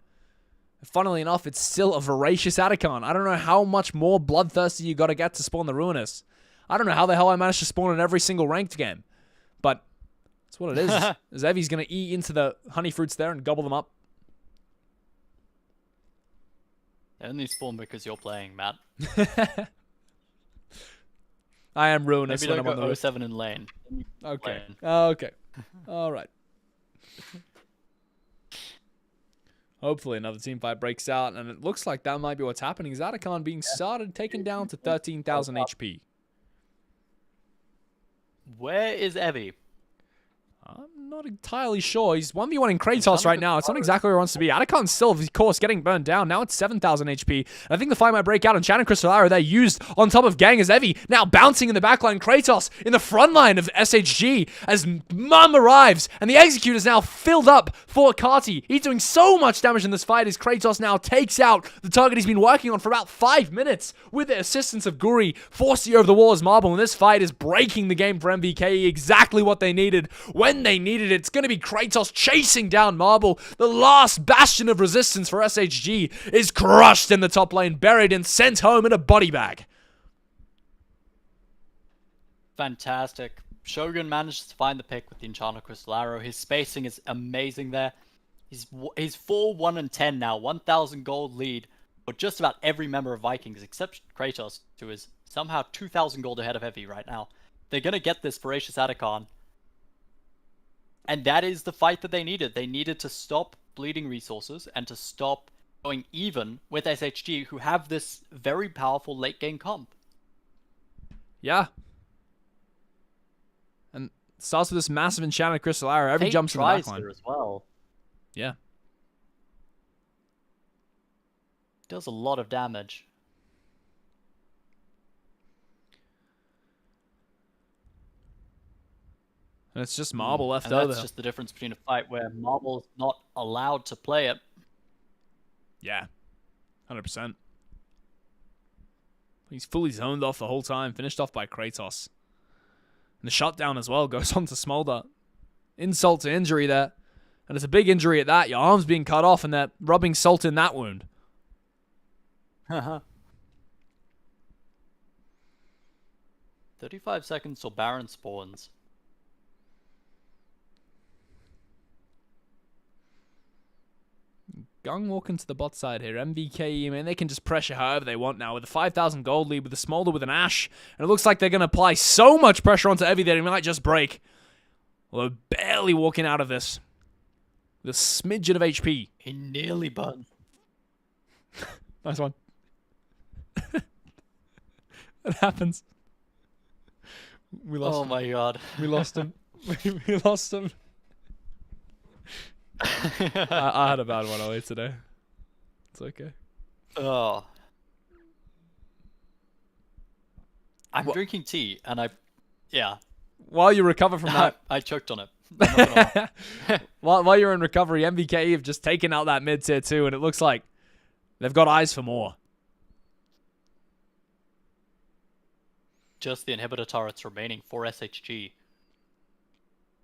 Funnily enough, it's still a voracious Atacon. I don't know how much more bloodthirsty you got to get to spawn the Ruinous. I don't know how the hell I managed to spawn in every single ranked game. But that's what it is. Zevi's going to eat into the honey fruits there and gobble them up. They only spawn because you're playing, Matt. I am Ruinous. Maybe don't when I'm go on the 07 in lane. Okay. Okay. All right. Hopefully another team fight breaks out, and it looks like that might be what's happening. Atacon being started, taken down to 13,000 HP. Where is Evie? I'm not entirely sure. He's 1v1 in Kratos right now. It's not exactly where he wants to be. Atacon's still, of course, getting burned down. Now it's 7,000 HP. I think the fight might break out, and Enchanted Crystal Arrow there used on top of Gang as Evie. Now bouncing in the backline. Kratos in the front line of SHG as Mum arrives, and the Executor's now filled up for Kati. He's doing so much damage in this fight as Kratos now takes out the target he's been working on for about 5 minutes with the assistance of Guri, forcing over the wall as Marble, and this fight is breaking the game for MVK. Exactly what they needed when they needed it. It's going to be Kratos chasing down Marble. The last bastion of resistance for SHG is crushed in the top lane, buried and sent home in a body bag. Fantastic. Shogun managed to find the pick with the Enchanted Crystal Arrow. His spacing is amazing there. He's 4-1-10 now, 1,000 gold lead for just about every member of Vikings except Kratos, who is somehow 2,000 gold ahead of Heavy right now. They're going to get this voracious Atacon. And that is the fight that they needed. They needed to stop bleeding resources and to stop going even with SHG, who have this very powerful late game comp. Yeah. And it starts with this massive Enchanted Crystal Arrow. Every jumps in the backline as well. Yeah. Does a lot of damage. And it's just Marble left and over. That's just the difference between a fight where Marble's not allowed to play it. Yeah. 100%. He's fully zoned off the whole time. Finished off by Kratos. And the shutdown as well goes on to Smolder. Insult to injury there. And it's a big injury at that. Your arm's being cut off and they're rubbing salt in that wound. 35 seconds till Baron spawns. Gung walking to the bot side here. MVK, man, they can just pressure however they want now with a 5,000 gold lead, with a Smolder with an Ash. And it looks like they're going to apply so much pressure onto Evie that he might just break. Although barely walking out of this. With a smidgen of HP. He nearly burned. Nice one. It happens. We lost him. Oh my god. We lost him. We lost him. I had a bad one earlier today. It's okay. Oh. I'm drinking tea, and yeah. While you recover from that, I choked on it. I'm not gonna lie. while you're in recovery, MVK have just taken out that mid tier 2, and it looks like they've got eyes for more. Just the inhibitor turrets remaining for SHG.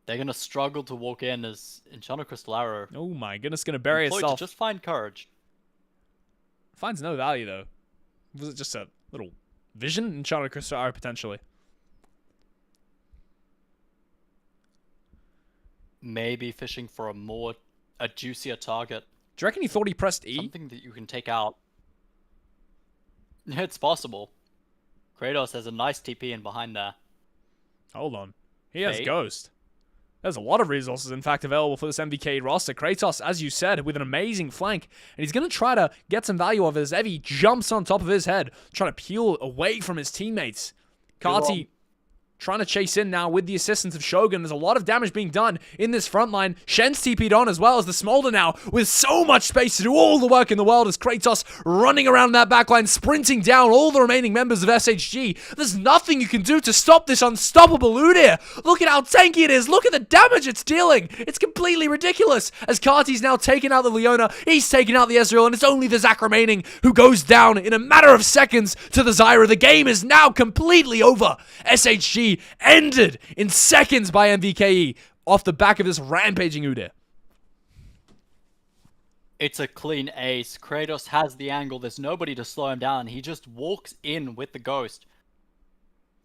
They're gonna struggle to walk in as Enchanted Crystal Arrow. Oh my goodness, gonna bury itself. Just find courage. Finds no value though. Was it just a little vision? Enchanted Crystal Arrow potentially. maybe fishing for a juicier target. Do you reckon he thought he pressed E? Something that you can take out. It's possible. Kratos has a nice TP in behind there. Hold on. He has Fate. Ghost. There's a lot of resources, in fact, available for this MVK roster. Kratos, as you said, with an amazing flank. And he's going to try to get some value of it as Evie jumps on top of his head, trying to peel away from his teammates. Kati trying to chase in now with the assistance of Shogun. There's a lot of damage being done in this front line. Shen's TP'd on as well as the Smolder now with so much space to do all the work in the world as Kratos running around that backline, sprinting down all the remaining members of SHG. There's nothing you can do to stop this unstoppable Udyr. Look at how tanky it is. Look at the damage it's dealing. It's completely ridiculous as Kati's now taken out the Leona. He's taken out the Ezreal, and it's only the Zac remaining who goes down in a matter of seconds to the Zyra. The game is now completely over. SHG ended in seconds by MVKE off the back of this rampaging Udyr. It's a clean ace. Kratos has the angle. There's nobody to slow him down. He just walks in with the Ghost.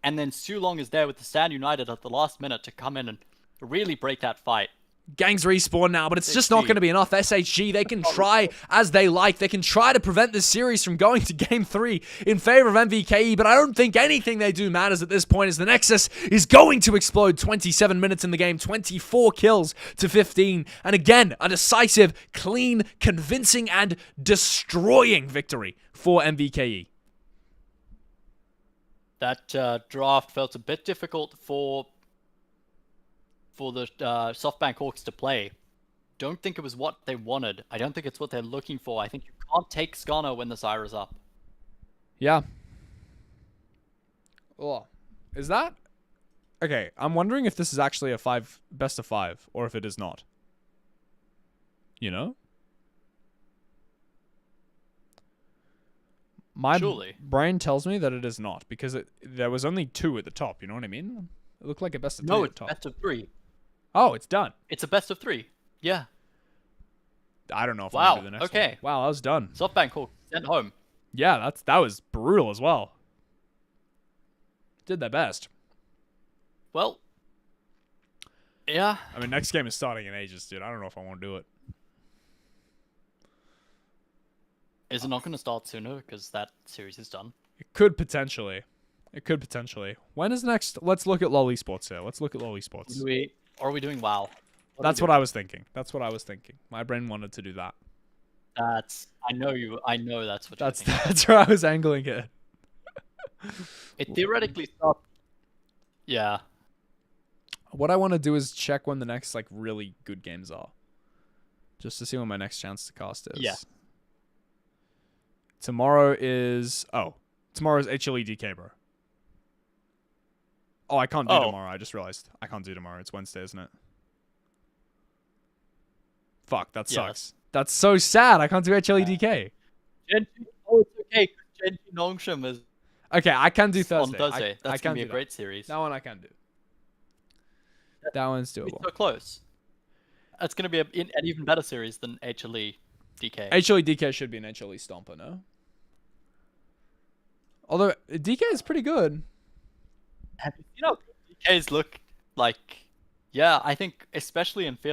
And then Sulong is there with the Stand United at the last minute to come in and really break that fight. Gangs respawn now, but it's just not going to be enough. SHG, they can try as they like. They can try to prevent this series from going to Game 3 in favor of MVKE, but I don't think anything they do matters at this point as the Nexus is going to explode. 27 minutes in the game, 24 kills to 15. And again, a decisive, clean, convincing, and destroying victory for MVKE. That draft felt a bit difficult for the SoftBank Hawks to play. Don't think it was what they wanted. I don't think it's what they're looking for. I think you can't take Skarner when the Zyra's up. Yeah. Oh, is that? Okay, I'm wondering if this is actually a best of 5 or if it is not. You know? My brain tells me that it is not because there was only 2 at the top, you know what I mean? It looked like a best of 3 No, at it's the top. best of 3. Oh, it's done. It's a best of 3. Yeah. I don't know if Wow, I'm going to do the next okay. one. Wow, I was done. SoftBank Hawks sent home. Yeah, that was brutal as well. Did their best. Well, yeah. I mean, next game is starting in ages, dude. I don't know if I want to do it. Is it not going to start sooner because that series is done? It could potentially. It could potentially. When is next? Let's look at LoL Esports here. Let's look at LoL Esports. Or are we doing WoW? That's what I was thinking. That's what I was thinking. My brain wanted to do that. I know that's what you're thinking. That's where I was angling it. It theoretically starts. Yeah. What I want to do is check when the next like really good games are. Just to see when my next chance to cast is. Yeah. Tomorrow's HLE DK, bro. Oh, I can't do tomorrow. I just realized. I can't do tomorrow. It's Wednesday, isn't it? Fuck, that sucks. That's so sad. I can't do HLE DK. It's okay. Genji Nongshim is Okay, I can do Thursday. on Thursday. I That's can going to be a do great series. that one I can do. That one's doable. It's so close. It's going to be an even better series than HLE DK. HLE DK should be an HLE Stomper, no? Although, DK is pretty good. Have you seen how good DKs look like? Yeah, I think especially in field.